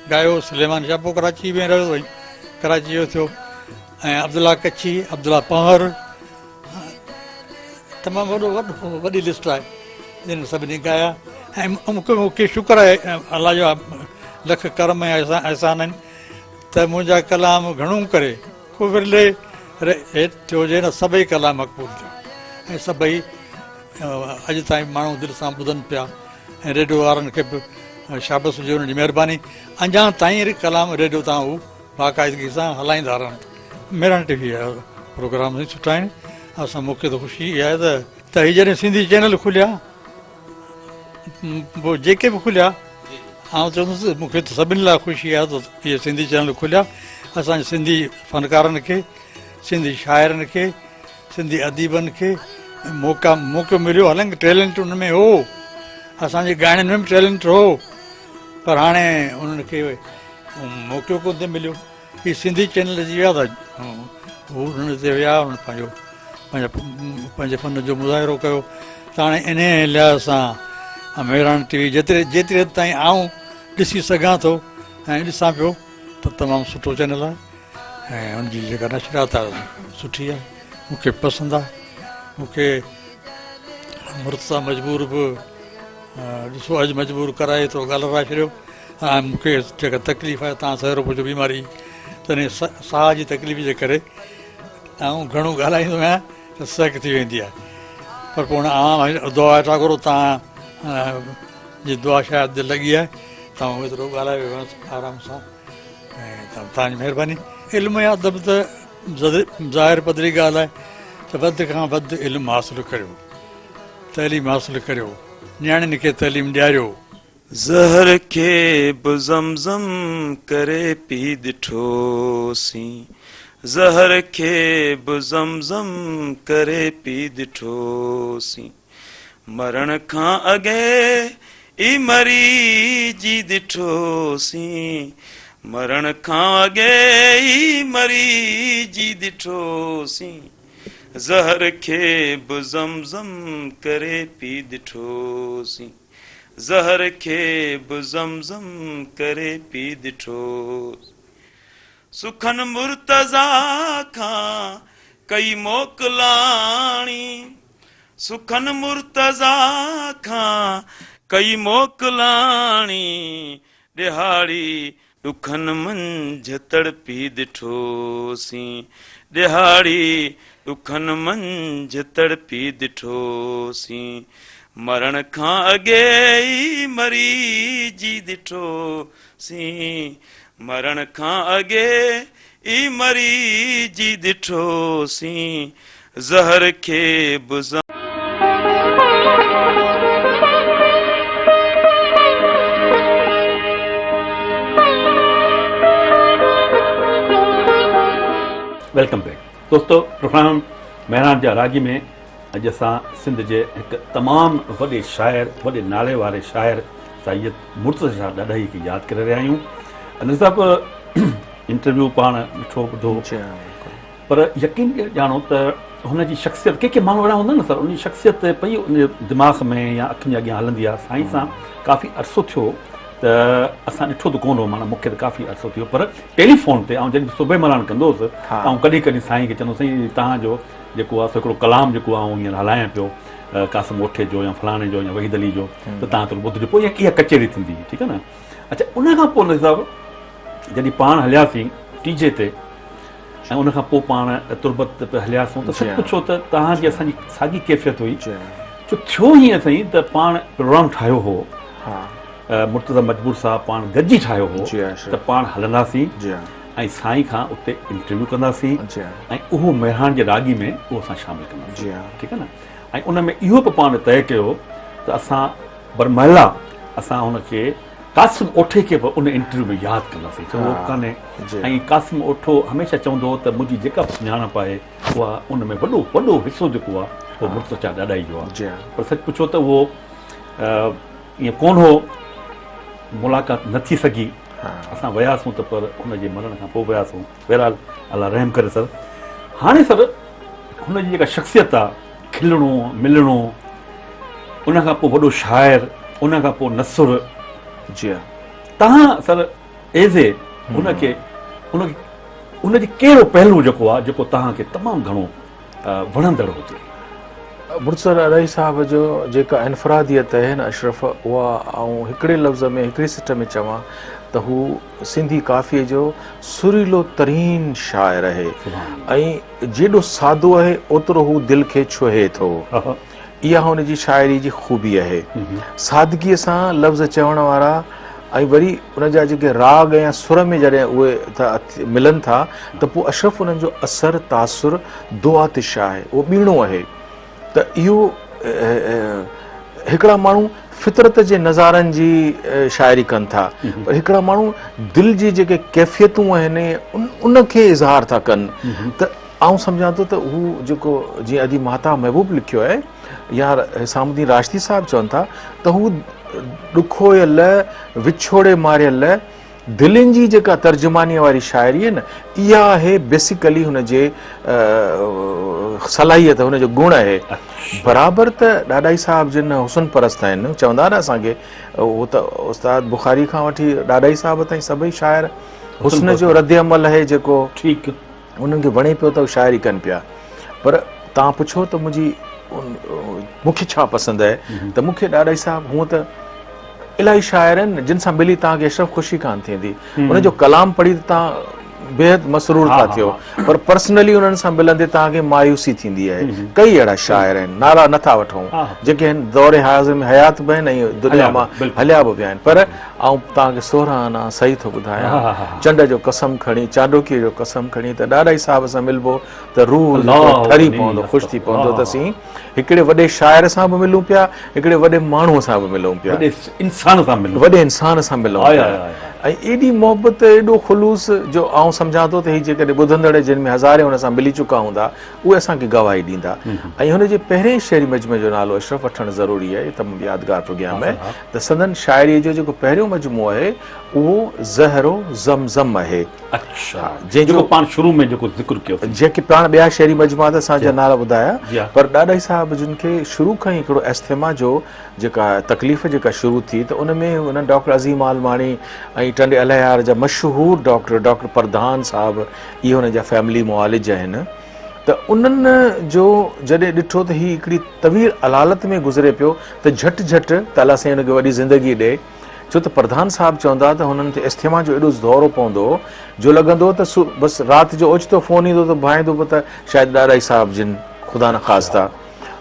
ॻायो, सुलेमान शाह पोइ कराची में रहियो वई, कराची जो थियो, ऐं अब्दुल्ला कच्छी, अब्दुल्ला पंवर, तमामु वॾी लिस्ट आहे जिन सभिनी ॻाया। ऐं मूंखे शुक्र आहे अलाह जो लख करम ऐं अहसान आहिनि त मुंहिंजा कलाम घणो करे को विरले हेठि थियो हुजे न, सभई कलाम मक़बूल थिया ऐं सभई अॼु ताईं माण्हू दिलि सां ॿुधनि पिया, ऐं रेडियो वारनि खे बि शाबस हुजे हुनजी महिरबानी। अञा ताईं कलाम रेडियो तां हू बाक़ाइदगी सां हलाईंदा रहनि। मेरठ टीवी जा प्रोग्राम सुठा आहिनि। असां मूंखे त ख़ुशी इहा आहे त हीअ जॾहिं सिंधी चैनल खुलिया, पोइ जेके बि खुलिया, आउं चवंदुसि मूंखे त सभिनी लाइ ख़ुशी आहे त इहे सिंधी चैनल खुलिया। असांजे सिंधी फ़नकारनि खे, सिंधी शाइरनि खे, सिंधी अदीबनि खे मौक़ो मिलियो। हालांकि टैलेंट हुन में हो, असांजे ॻाइणनि में बि टैलेंट हो, पर हाणे उन्हनि खे मौक़ो कोन थो मिलियो। हीअ सिंधी चैनल अची विया था, हू हुन ते विया, हुन पंहिंजे फन जो मुज़ाहिरो कयो। त हाणे इन लिहाज़ सां मेहरान टीवी जेतिरे हद ताईं आऊं ॾिसी सघां थो ऐं ॾिसां पियो त तमामु सुठो चैनल आहे ऐं हुनजी जेका नशरियात आहे सुठी आहे, मूंखे पसंदि आहे। मूंखे मुर्तज़ा मजबूर बि ॾिसो अॼु मजबूर कराए थो ॻाल्हाए छॾियो। ऐं मूंखे जेका तकलीफ़ आहे, तव्हां सहिरो पुछो बीमारी, तॾहिं साह जी तकलीफ़ जे करे ऐं घणो ॻाल्हाईंदो आहियां त सहक थी वेंदी आहे। पर पोइ दुआ था करो, तव्हां जी दुआ शायदि लॻी आहे, तव्हां एतिरो ॻाल्हाए वियो आराम सां ऐं तव्हांजी महिरबानी। इल्मु या अदब त ज़ाहिर पधरी ॻाल्हि आहे त वधि खां वधि इल्मु हासिलु करियो, तइलीम हासिलु करियो, नियाणियुनि खे तइलीम ॾियारियो। ज़हर खे बि ज़मज़म करे पी ॾिठोसीं, ज़हर खे बि ज़मज़म करे पी ॾिठोसीं, मरण खां अॻे ई मरी जी ॾिठोसीं, मरण खां अॻे ई मरी जी ॾिठोसीं, ज़हर खे बि ज़मज़म करे पी ॾिठोसीं, ज़हर खे बि ज़मज़म करे पी ॾिठोसीं, सुखन मुर्तज़ा खां कई मोकलाणी, सुखन मुर्तज़ा खां कई मोकलाणी, ॾिहाड़ी ॾुखन मंझ तड़पी ॾिठोसीं, ॾिहाड़ी ॾुखन मंझ तड़पी ॾिठोसीं, मरण खां अॻे ई मरी जी ॾिठोसीं, मरण खां अॻे ई मरी जी ॾिठोसीं, ज़हर खे बि वेलकम बैक दोस्तों। प्रोग्राम मेहरान जा रागी में अॼु असां सिंध जे हिकु तमामु वॾे शाइर, वॾे नाले वारे शाइर सैयद मुर्तज़ा शाह ॾाढाई खे यादि करे रहिया आहियूं। अनिल साहिब इंटरव्यू पाण ॾिठो ॿुधो, पर यकीन ॼाणो त हुनजी शख़्सियत के माण्हू अहिड़ा हूंदा न सर, उनजी शख़्सियत पई उन दिमाग़ में या अखियुनि जे अॻियां हलंदी आहे। साईं सां काफ़ी अरसो थियो त असां ॾिठो त कोन हो, माना मूंखे त काफ़ी अरसो थियो, पर टेलीफोन ते ऐं जॾहिं सुबह मलान कंदोसि ऐं कॾहिं कॾहिं साईं खे चवंदो साईं तव्हांजो जेको आहे हिकिड़ो कलाम जेको आहे हींअर हलायां पियो कासिम ओठे जो या फलाणे जो या वहीद अली जो, त तव्हां थोरो ॿुधिजो, पोइ इहा कचेरी थींदी, ठीकु आहे न। अच्छा, उन खां पोइ साहिबु जॾहिं पाण हलियासीं टीजे ते ऐं उनखां पोइ पाण तुरबत ते हलियासीं त सभु पुछो त तव्हांजी असांजी साॻी कैफ़ियत हुई, छो थियो हीअं अथई त पाण प्रोग्राम ठाहियो हो, मुर्तज़ा मजबूर साहब पाण गॾिजी ठाहियो हो त पाण हलंदासीं ऐं साईं खां उते इंटरव्यू कंदासीं ऐं उहो मेहरान जे रागी में उहो असां शामिलु कंदासीं, ठीकु आहे न। ऐं उन में इहो बि पाण तइ कयो त असां बरमहिला असां हुनखे कासिम ओठे खे बि उन इंटरव्यू में यादि कंदासीं, छो उहो कान्हे। ऐं कासिम ओठो हमेशह चवंदो हो त मुंहिंजी जेका बि सुञाणप आहे उहा उन में वॾो वॾो हिसो जेको आहे उहो मुर्तज़ा ॾाढाई जो आहे। पर सच पुछो त उहो ईअं कोन हो, मुलाक़ात न थी सघी, असां वियासीं त पर हुनजे मरण खां पोइ वियासीं। बहरहाल अल्लाह रहम करे सर। हाणे सर हुनजी जेका शख़्सियत आहे, खिलणो मिलणो, उन खां पोइ वॾो शाइर, उन खां पोइ नसुर, तव्हां सर एज़ ए हुनखे हुनजी कहिड़ो पहलू जेको आहे जेको तव्हांखे तमामु घणो वणंदड़ हुजे? मुर्तज़ा अलाई साहब जो जेका इनफरादियत आहे न अशरफ, उहा ऐं हिकिड़े लफ़्ज़ में हिकिड़ी सिट में चवां त हू सिंधी काफ़िए जो सुरीलो तरीन शाइर आहे ऐं जेॾो सादो आहे ओतिरो हू दिलि खे छुहे थो। इहा हुनजी शाइरी जी ख़ूबी आहे, सादगीअ सां लफ़्ज़ चवण वारा ऐं वरी उनजा जेके राग या सुर में जॾहिं उहे मिलनि था त पोइ अशरफ उन्हनि जो असरु तासुर दुआतिश आहे, उहो ॿीणो आहे। त इहो हिकिड़ा माण्हू फितरत जे नज़ारनि जी शाइरी कनि था, पर हिकिड़ा माण्हू दिलि जी जेके कैफ़ियतूं आहिनि उनखे इज़हार था कनि। त आउं सम्झां थो त हू जेको जीअं अॼु महताब महबूब लिखियो आहे या हिसामुद्दीन राशिदी साहिब चवनि था त हू ॾुखोयल विछोड़े मारियल दिलनि जी जेका तर्जुमानीअ वारी शाइरी आहे न, इहा आहे बेसिकली हुनजे सलाहियत, हुनजो गुण आहे। बराबरि त ॾाॾाई साहिब जिन हुसन परस्त आहिनि, चवंदा न असांखे, उहो त उस्ताद बुखारी खां वठी ॾाॾाई साहिब ताईं सभई शाइर हुस्न जो रद्द अमल आहे जेको ठीकु उन्हनि खे वणे पियो त उहे शाइरी कनि पिया। पर तव्हां पुछो त मूंखे छा पसंदि आहे, त मूंखे ॾाॾाई साहिब हूअं त इलाही शाइर आहिनि जिन सां मिली तव्हांखे अशरफ ख़ुशी कान थींदी, उनजो कलाम पढ़ी त तव्हां बेहद मसरूर था थियो, पर पर्सनली उन्हनि सां मिलंदे तव्हांखे मायूसी थींदी आहे। कई अहिड़ा शाइर आहिनि, नाला नथा वठूं, जेके हिन दौरे हाज़िर में हयात बि आहिनि ऐं दुनिया मां हलिया बि विया आहिनि। पर आउं तव्हांखे 16 आना सही थो ॿुधायां, चंड जो कसम खणी, चांडोकीअ जो कसम खणी, त ॾाॾाई साहिब सां मिलबो त रूह ठरी पवंदो, ख़ुशि थी पवंदो त असीं हिकिड़े वॾे शाइर सां बि मिलूं पिया, हिकिड़े वॾे माण्हूअ सां बि मिलूं पिया, वॾे इंसान सां मिलूं पिया। ऐं एॾी मोहबत, एॾो ख़ुलूस जो आउं सम्झां थो त ही जेकॾहिं ॿुधंदड़ जिन में हज़ारे हुन सां मिली चुका हूंदा, उहे असांखे गवाही ॾींदा। ऐं हुनजे पहिरें शेरी मजमे जो नालो अशरफ वठणु ज़रूरी आहे, तमामु यादगार प्रोग्राम आहे। त संदन शाइरीअ जो जेको पहिरियों मजमो आहे उहो ज़हरो ज़मज़म आहे, जंहिंजो पाण शुरू में जेको ज़िक्र कयो, जेके पाण ॿिया शेरी मजमा त असांजा नाला ॿुधाया, पर ॾाॾाई साहिब जिन खे शुरू खां ई हिकिड़ो एस्थमा जो जेका तकलीफ़ जेका शुरू थी, त उन में हुन डॉक्टर अज़ीम आलमाणी ऐं टंडे अलयार जा मशहूर डॉक्टर प्रधान साहब, इहे हुन जा फैमिली मुआलिज आहिनि। त उन्हनि जो जॾहिं ॾिठो त हीअ हिकिड़ी तवील अलालत में गुज़रे पियो, त झटि झटि त अलाह साईं हुनखे वॾी ज़िंदगी ॾे, छो त प्रधान साहिब चवंदा त हुननि ते इस्तेमा जो एॾो दौरो पवंदो जो लॻंदो त बसि राति जो ओचितो फ़ोन ईंदो त भाईंदो बि त शायदि ॾाॾाई साहिब जिन ख़ुदा न ख़ास्ता।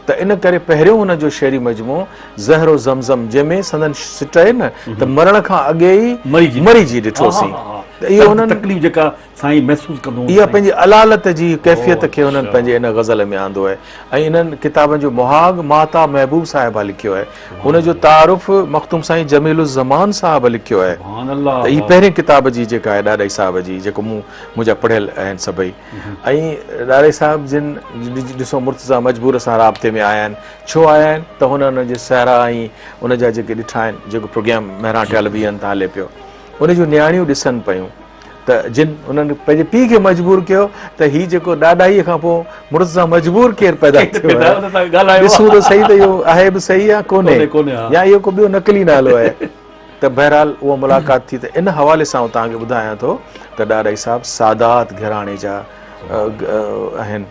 त इन करे पहिरियों हुनजो शेरी मजमो ज़हरो ज़मज़म, जंहिंमें संदन सिट आहे न त मरण खां अॻे ई मरी जी ॾिठोसीं, त इहो हुननि तकलीफ़ जेका साईं महसूस कंदो, इहा पंहिंजी अलालत जी कैफ़ियत खे हुननि पंहिंजे इन गज़ल में आंदो आहे। ऐं इन्हनि किताबनि जो मुहाग महताब महबूब साहिबा लिखियो आहे, हुनजो तारुफ़ मख़तूम साईं जमीलुज़्ज़मान साहिब लिखियो आहे। त हीअ पहिरें किताब जी जेका आहे ॾाॾाई साहिब जी, जेको मुंहिंजा पढ़ियल आहिनि सभई। ऐं ॾाॾाई साहिब जिन ॾिसो मुर्तज़ा मजबूर सां राब्ते में आया आहिनि, छो आया आहिनि त हुननि जे साहिरा ऐं उनजा जेके ॾिठा आहिनि, जेको प्रोग्राम महिरां टेलीविज़न ते हले पियो, उनजूं नियाणियूं ॾिसनि पियूं, त जिन उन्हनि पंहिंजे पीउ खे मजबूर कयो त हीउ जेको ॾाॾाईअ खां पोइ मुर्तज़ा मजबूर केरु पैदा थियो आहे, ॾिसूं त सही त इहो आहे बि सही या कोन्हे, या इहो को ॿियो नकली नालो आहे। त बहरहाल उहा मुलाक़ात थी, त इन हवाले सां तव्हांखे ॿुधायां थो त ॾाॾाई साहिब सादात घराणे जा आहिनि,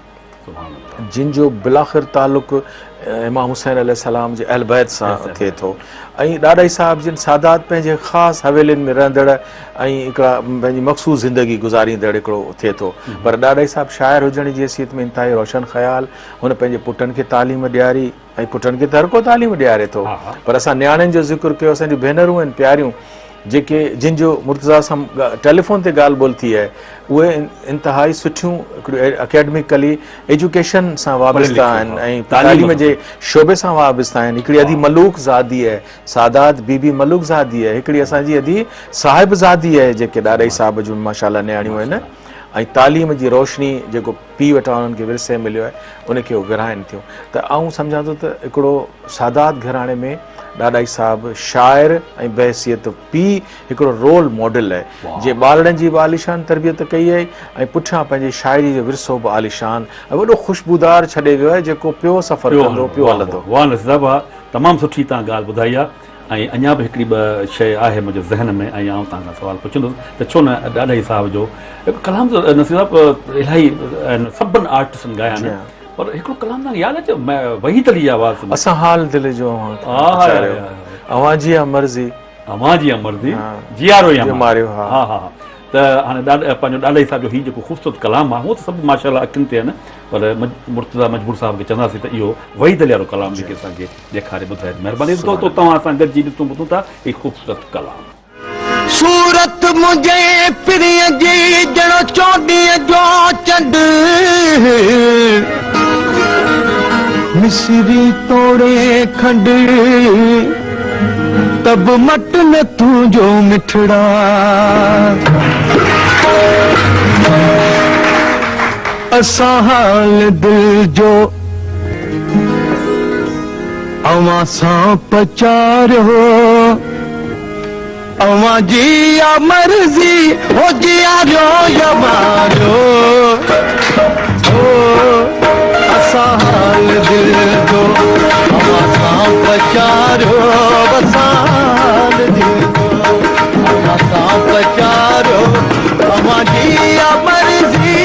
जिन जो बिलाख़िर तालुक़ इमाम हुसैन अलैहिस्सलाम जे अहल बैत सां थिए थो। ऐं ॾाॾाई साहिब जिन सादात पंहिंजे ख़ासि हवेलियुनि में रहंदड़ ऐं हिकिड़ा पंहिंजी मख़सूस ज़िंदगी गुज़ारींदड़ हिकिड़ो थिए थो। पर ॾाॾाई साहिब शाइर हुजण जी हैसियत में इंतिहाई रोशन ख़्याल, हुन पंहिंजे पुटनि खे तालीम ॾियारी, ऐं पुटनि खे त हर को तालीम ॾियारे थो, पर असां नियाणियुनि जो ज़िक्र कयो, असांजी भेनरूं आहिनि प्यारियूं, जेके जिन जो मुर्तज़ा सां टेलीफोन ते ॻाल्हि ॿोल थी आहे, उहे इंतिहाई सुठियूं हिकिड़ियूं अकेडमिकली एजुकेशन सां वाबस्ता आहिनि ऐं तालीम जे शोबे सां वाबस्ता आहिनि। हिकिड़ी अदी मलूक ज़ादी आहे, सादात बीबी मलूक ज़ादी आहे, हिकिड़ी असांजी अदी साहिब ज़ादी आहे, जेके ॾाॾाई साहिब जूं माशाअल्लाह नियाणियूं आहिनि। ऐं तालीम जी रोशनी जेको पीउ वटां उन्हनि खे विरसे मिलियो आहे, उनखे उहे विरहाइनि थियूं। त आउं सम्झां थो त हिकिड़ो सादात घराणे में ॾाॾाई साहिब शाइर ऐं बहसियत पीउ हिकिड़ो रोल मॉडल आहे, जीअं ॿारनि जी बि आलिशान तरबियत कई आहे ऐं पुठियां पंहिंजे शाइरी जो विरसो बि आलिशान ऐं वॾो ख़ुशबूदार छॾे वियो आहे, जेको पियो सफ़र कंदो पियो हलंदो। वाह नज़ीब आहे, तमामु सुठी तव्हां ॻाल्हि ॿुधाई आहे। ऐं अञा बि हिकिड़ी ॿ शइ आहे मुंहिंजे ज़हन में, ऐं आउं तव्हां खां सुवालु पुछंदुसि त छो न ॾाॾाई साहिब जो हिकु कलाम नसीब साहिब इलाही सभिनि आर्टिस्टनि ॻाया आहिनि, पर हिकिड़ो कलाम तव्हांखे यादि अचे वही तली आवाज़ में, असां हाल दिलि जो अवां जी मर्ज़ी, अवां जी मर्ज़ी जियारो या मारियो। हा हा, त हाणे पंहिंजो ॾाॾाई साहिब जो हीउ जेको ख़ूबसूरत कलाम आहे, उहो त सभु माशाअल्लाह अखियुनि ते आहिनि, पर मुर्तज़ा मजबूर साहिब खे चवंदासीं त इहो वही तली वारो कलाम जेके असांखे ॾेखारे ॿुधाए, महिरबानी तव्हां सां गॾिजी ॾिसूं ॿुधूं था हीउ ख़ूबसूरत कलाम। सूरत मुंहिंजे पिरीअ जी ॼण चोॾीअ जो चंड, मिसरी तोड़े खंड, तब मट न तुंहिंजो मिठड़ा, असां हाल दिल जो अवां सां पचारियो अवां जी या मर्ज़ी हो जियारो या मारियो असां हाल दिल जो अवां सां पचारियो असां हाल दिल जो अवां सां पचारियो अवां जी या मर्ज़ी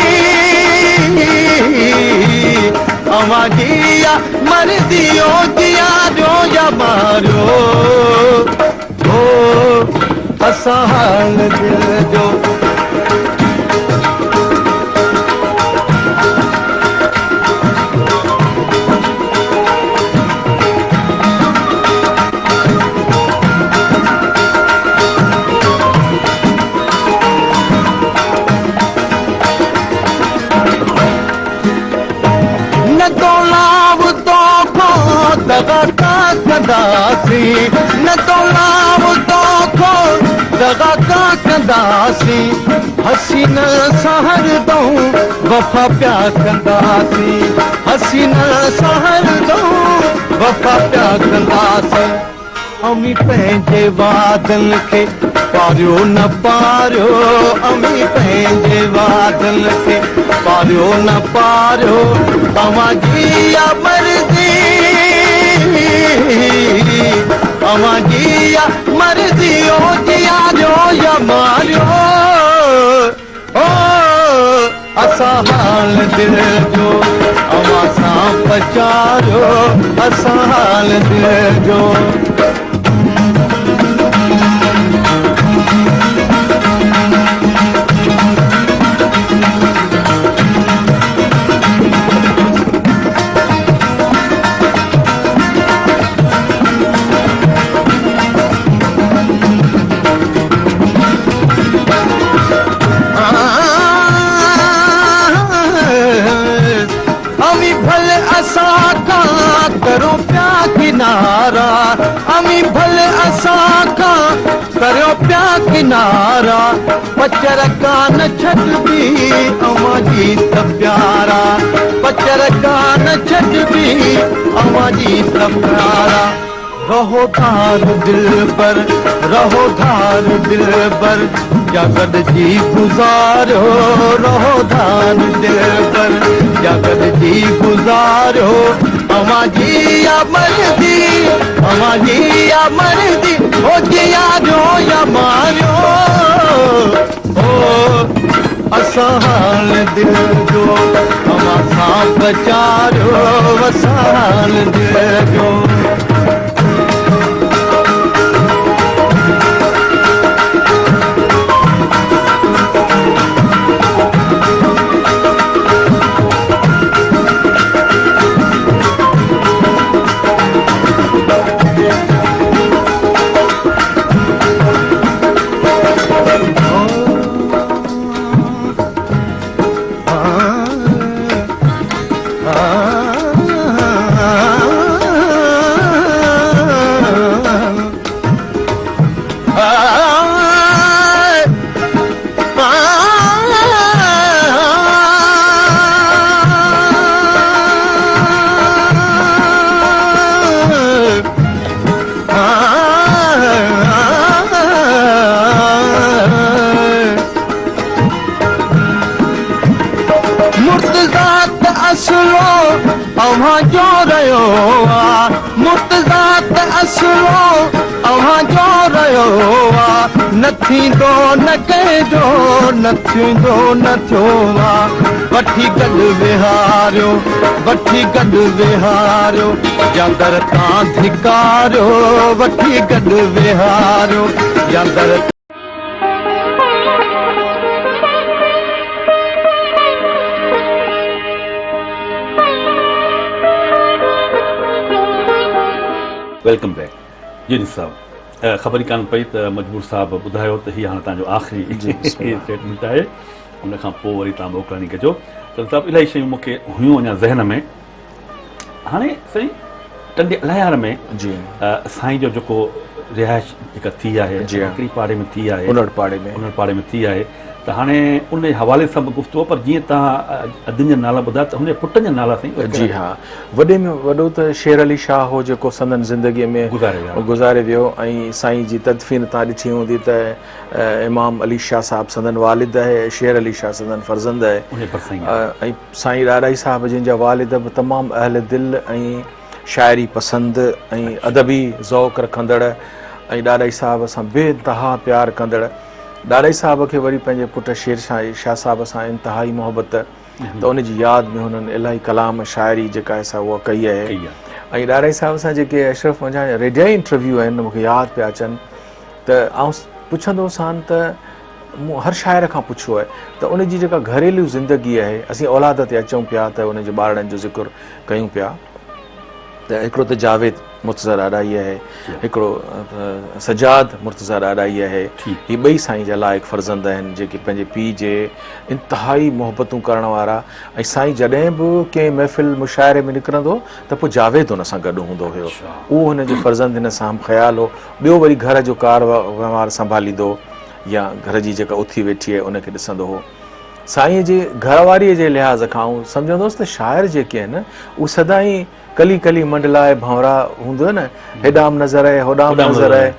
अवां जी या मर्ज़ी हो जियारो या मारियो असां हाल दिल जो न तो लाभ तो खो दगा कंदासी न तो लाभ तो खो दगा कंदासी हसीन सहर दऊं वफ़ा प्या कंदासी हसीन सहर दऊं वफ़ा प्या कंदासी अमी पंहिंजे वादन खे पारियो न पारियो अमी पंहिंजे वादन खे पारियो न पारियो अवां जी या मर्ज़ी अवां जी या मर्ज़ी हो जियारो या मारियो असां हाल दिल जो अवां सां पचारियो असां हाल दिल जो अमी भले असां खां करो प्या किनारा अमी भले असां खां करो प्या किनारा पचर कान छॾबी अवां जी त प्यारा पचर कान छॾबी अवां जी त प्यारा रहो धार दिल पर रहो धार दिल पर जगत जी गुजारो रहो धार दिल पर जगत जी गुजारो अवां जी या मर्ज़ी अवां जी या मर्ज़ी हो जियारो या मारियो असां हाल दिल जो अवां सां पचारियो असां हाल दिल जो अवां जो रहियो आहे मुर्तज़ा त असलो अवां जो रहियो आहे न थींदो न कंहिंजो न थींदो न थियो आहे वठी गॾु विहारियो वठी गॾु विहारियो या दर तां धिकारियो वठी गॾु विहारियो या दर वेलकम बैक जी साहब ख़बर ई कान पई त मजबूर साहब ॿुधायो त हीअ हाणे तव्हांजो आख़िरी स्टेटमेंट आहे उन खां पोइ वरी तव्हां मोकिलणी कजो त साहब इलाही शयूं मूंखे हुयूं अञा ज़हन में हाणे साईं टंडे अलायार में जी साईं जो जेको रिहाइश जेका थी आहे हिकिड़ी पाड़े में थी आहे उनड़ पाड़े में थी आहे त हाणे उन हवाले सां बि गुफ़्तगू पर जीअं तव्हां अदिन जा नाला ॿुधा त हुन पुटनि जा नाला साईं जी हा, वॾे में वॾो त शेर अली शाह हो जेको संदन ज़िंदगीअ में गुज़ारे वियो ऐं साईं जी तदफ़ीन तव्हां ॾिठी हूंदी त इमाम अली शाह साहिबु संदन वालिद आहे, शेर अली शाह संदन फर्ज़ंद आहे ऐं साईं ॾाॾाई साहिब जिन जा वालिद बि तमामु अहल दिलि ऐं शाइरी पसंदि ऐं अदबी ज़ौक़ रखंदड़ ऐं ॾाॾाई साहिब सां बेइंतहा प्यारु कंदड़। ॾाॾाई साहिब खे वरी पंहिंजे पुटु शेर शाह साहिब सां इंतिहाई मोहबत, त उन जी यादि में हुननि इलाही कलाम शाइरी जेका आहे सा उहा कई आहे। ऐं ॾाॾाई साहिब सां जेके अशरफ मुंहिंजा रेडियाई इंटरव्यू आहिनि मूंखे यादि पिया अचनि त आउं पुछंदोसि हाणे त मूं हर शाइर खां पुछियो आहे त उन जी जेका घरेलू ज़िंदगी आहे, असीं औलाद ते अचूं पिया त उन जे ॿारनि जो ज़िक्र कयूं पिया त हिकिड़ो त जावेद मुर्तज़ा ॾाॾाई आहे, हिकिड़ो सजाद मुर्तज़ा ॾाॾाई आहे। ही ॿई साईं जा लाइक़ फर्ज़ंद आहिनि जेके पंहिंजे पीउ जे इंतिहाई मोहबतूं करण वारा। ऐं साईं जॾहिं बि कंहिं महफ़िल मुशाइरे में निकिरंदो त पोइ जावेद हुन सां गॾु हूंदो हुयो, उहो हुनजो फर्ज़ंद हिन सां ख़्यालु हो। ॿियो वरी घर जो कार वहिंवार संभालींदो या घर जी जेका उथी वेठी आहे उनखे ॾिसंदो हो। साईं जे घरवारीअ जे लिहाज़ खां सम्झंदोसि त शाइर जेके आहिनि उहे सदाईं कली कली मंडलाए भंवरा हूंदो न, हेॾाम नज़र आहे होॾाम नज़र आहे।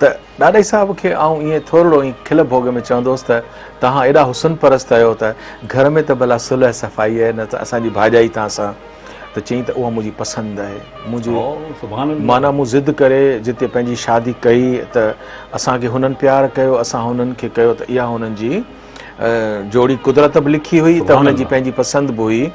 त ॾाॾाई साहिब खे आउं ईअं थोरो ई खिल भोग में चवंदोसि त तव्हां एॾा हुसन परस्त आहियो त घर में त भला सुलह सफ़ाई आहे, न त असांजी भाॼाई तव्हां सां। त चई त उहा मुंहिंजी पसंदि आहे, मुंहिंजी माना मूं ज़िद करे जिते पंहिंजी शादी कई त असांखे हुननि प्यारु कयो, असां हुननि खे कयो, त इहा हुननि जी जोड़ी कुदरत बि लिखी हुई त हुनजी पंहिंजी पसंदि बि हुई।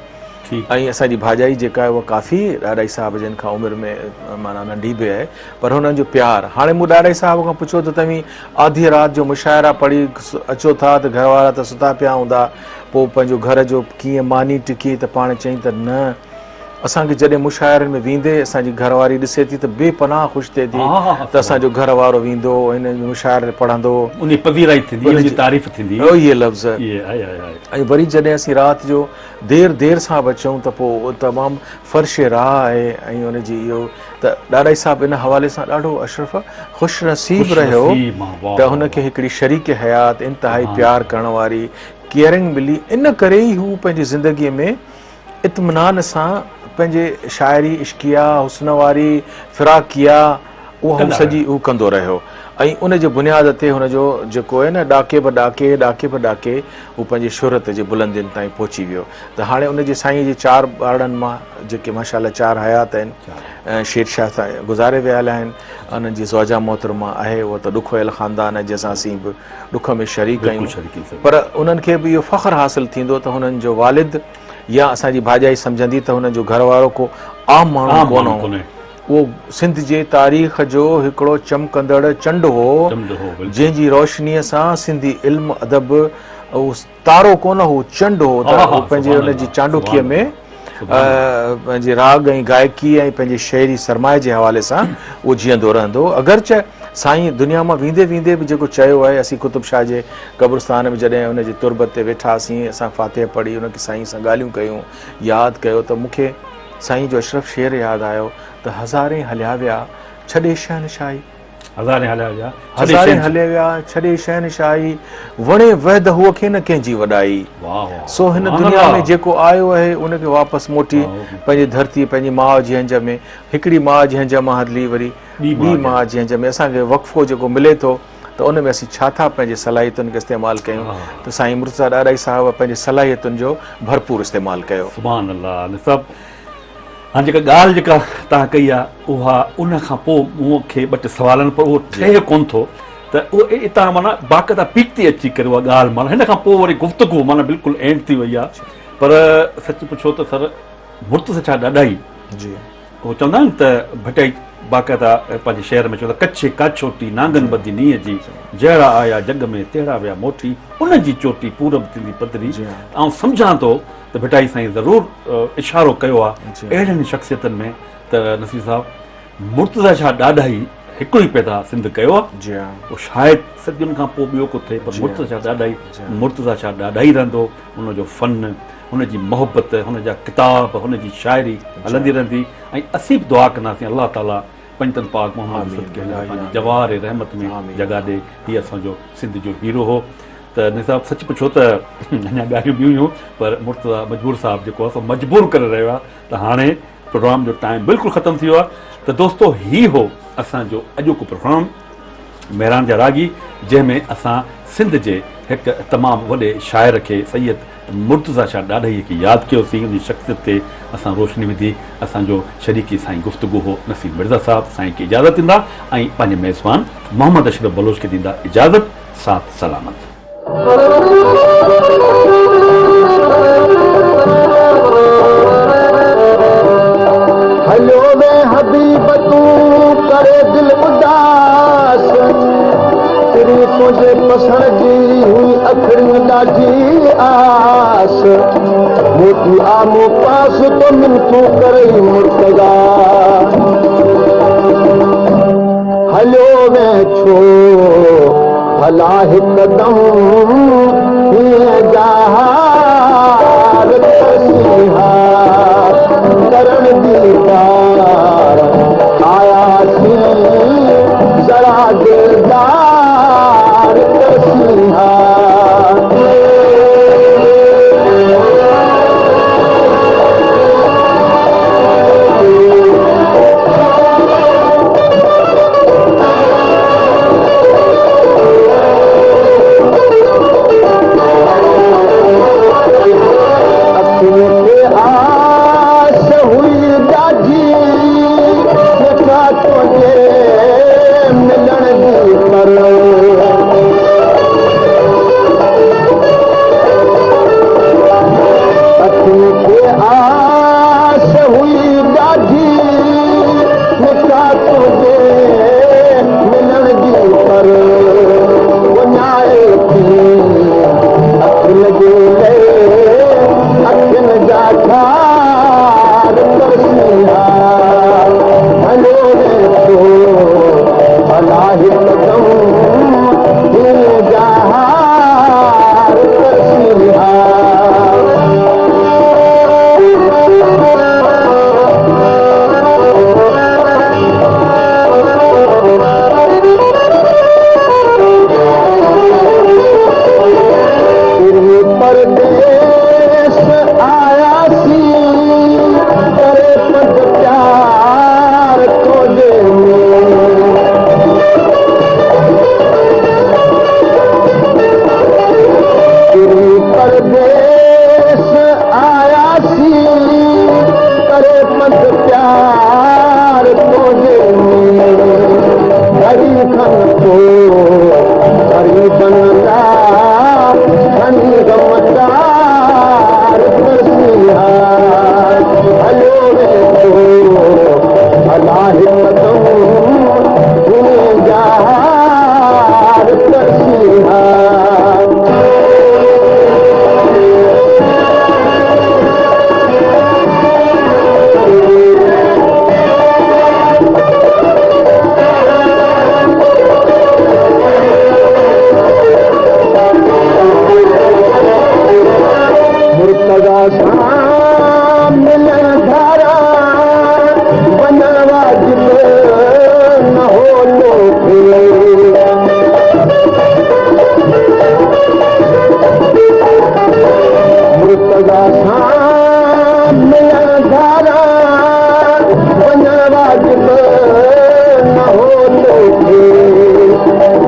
ऐं असांजी भाॼाई जेका आहे उहा काफ़ी ॾाॾाई साहिब जिन खां उमिरि में माना नंढी बि आहे, पर हुननि जो प्यारु। हाणे मूं ॾाॾाई साहिब खां पुछियो त तव्हीं आधी राति जो मुशाइरा पढ़ी अचो था त घरवारा त सुता पिया हूंदा, पोइ पंहिंजो घर जो कीअं मानी टिकी, त पाण चई त न, असांखे जॾहिं मुशाइरनि में वेंदे असांजी घरवारी ॾिसे थी त बेपनाह ख़ुशि थिए थी त असांजो घर वारो वेंदो हिन मुशाइरे पढ़ंदो, इहे लफ़्ज़। ऐं वरी जॾहिं असीं राति जो देरि सां बि अचूं त पोइ तमामु फ़र्श राह आहे ऐं उनजी इहो त ॾाॾाई साहिबु इन हवाले सां ॾाढो अशरफ ख़ुशि नसीब रहियो त हुनखे हिकिड़ी शरीक हयात इंतिहाई प्यारु करण वारी केयरिंग मिली। इन करे ई हू पंहिंजी ज़िंदगीअ में इत्मिनान सां पंहिंजे शाइरी इश्किया हुस्न वारी फिराकिया उहा सॼी हू कंदो रहियो। ऐं उन जे बुनियाद ते हुनजो जेको आहे न ॾाके बि ॾाके हू पंहिंजे शोहरत जे बुलंदियुनि ताईं पहुची वियो। त हाणे उन जे साईं जे 4 ॿारनि मां जेके माशाअल्लाह 4 हयात आहिनि, शेर शाह सां गुज़ारे वियल आहिनि, उन्हनि जी ज़ौजा मोहतरमा आहे उहा त ॾुख वयल ख़ानदान आहे जंहिंसां असीं बि ॾुख में शरीक आहियूं, पर उन्हनि खे बि इहो फ़ख्रु हासिलु थींदो त हुननि जो वालिद या असांजी भाॼाई सम्झंदी त हुननि जो घर वारो को आम माण्हू कोन हो, उहो सिंध जे तारीख़ जो हिकिड़ो चमकंदड़ चंड हो जंहिंजी रोशनीअ सां सिंधी इल्म अदब उहो तारो कोन हो, चंड हो। त पंहिंजे उनजी चांडुकीअ में पंहिंजे राग ऐं गायकी ऐं पंहिंजे शहरी सरमाए जे हवाले सां उहो जीअंदो रहंदो। अगरचे साईं दुनिया मां वेंदे बि जेको चयो आहे, असीं कुतुब शाह जे क़ब्रस्तान में जॾहिं उनजे तुरबत ते वेठासीं, असां फातिहा पढ़ी उनखे साईं सां ॻाल्हियूं कयूं, यादि कयो, त मूंखे साईं जो अशरफ शेर यादि आयो त हज़ारे हलिया विया छॾे शहनशाही, हज़ारे हलिया विया छॾे शहनशाही, वणे वहद हुअ खे न कंहिंजी वॾाई, सो हिन दुनिया में जेको आयो आहे उनखे वापसि मोटी पंहिंजी धरती पंहिंजी माउ जी हंज में, हिकिड़ी माउ जी हंज मां हली वरी ॿी माउ जी हंज में असांखे वक़फ़ो जेको मिले थो त उन में असीं छा था पंहिंजे सलाहियतुनि खे इस्तेमालु कयूं। त साईं मुर्तज़ा ॾाॾाई साहिब पंहिंजे सलाहियतुनि जो भरपूर इस्तेमालु कयो। सुभान अल्लाह। हाणे जेका ॻाल्हि जेका तव्हां कई आहे उहा उन खां पोइ मूंखे 2 टे सवालनि पर उहो ठहे कोन थो त उहो हितां माना बाक़ाइदा पीक ते अची करे उहा ॻाल्हि माना हिन खां पोइ वरी गुफ़्तगू माना बिल्कुलु एंड थी वई आहे। पर सच पुछो त सर मुर्तज़ा छा ॾाॾाई जी उहो चवंदा आहिनि त भटाई बाक़ाइदा पंहिंजे शहर में चवंदा कच्छे का छोटी नांगन बदी नीअ जी, जहिड़ा आया जग में तहिड़ा विया मोटी, उनजी चोटी पूरब थींदी पतरी। ऐं सम्झां थो त भटाई साईं ज़रूरु इशारो कयो आहे अहिड़नि शख़्सियतनि में त नसीर साहिबु मुर्तज़ा छा ॾाॾाई हिकिड़ो ई पैदा सिंध कयो आहे, उहो शायदि सदियुनि खां पोइ ॿियो को थिए, पर मुर्तज़ा छा ॾाॾाई रहंदो, हुनजो फ़न, हुनजी मोहबत, हुनजा किताब, हुनजी शाइरी हलंदी रहंदी। ऐं असीं बि दुआ कंदासीं अल्लाह ताला पंजतन पाक मोहम्मद जवाहर रहमत में जॻह ॾे। हीअ असांजो सिंध जो हीरो हो। त निसाब सच पुछो त अञा ॻाल्हियूं ॿियूं हुयूं पर मुर्तज़ा मजबूर साहब जेको आहे मजबूर करे रहियो आहे त हाणे प्रोग्राम जो टाइम बिल्कुलु ख़तमु थी वियो आहे। त दोस्तो ही हो असांजो अॼोको प्रोग्राम महिरान जा रागी, जंहिंमें असां सिंध जे हिकु तमामु वॾे शाइर खे सैयद मुर्तज़ा शाह ॾाढी खे यादि कयोसीं, उन जी शख़्सियत ते असां रोशनी विधी। असांजो शरीकी साईं गुफ़्तगू हो नसीम मिर्ज़ा साहब। साईं खे इजाज़त ॾींदा ऐं पंहिंजे मेज़बान मोहम्मद अशरफ बलोच खे ॾींदा इजाज़त। साथ सलामत। हलो वे हबीब तू करे दिल उदास, तेरी तुझे पसंद जी हुई अखड़ी ॾाढी आस, मोती आमो पास तो मिनतू करे मुर्तज़ा। हलो वे छो भला हिकदम करण दीदार आया सी जरा दिलदार तसीहा।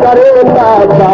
करे दाता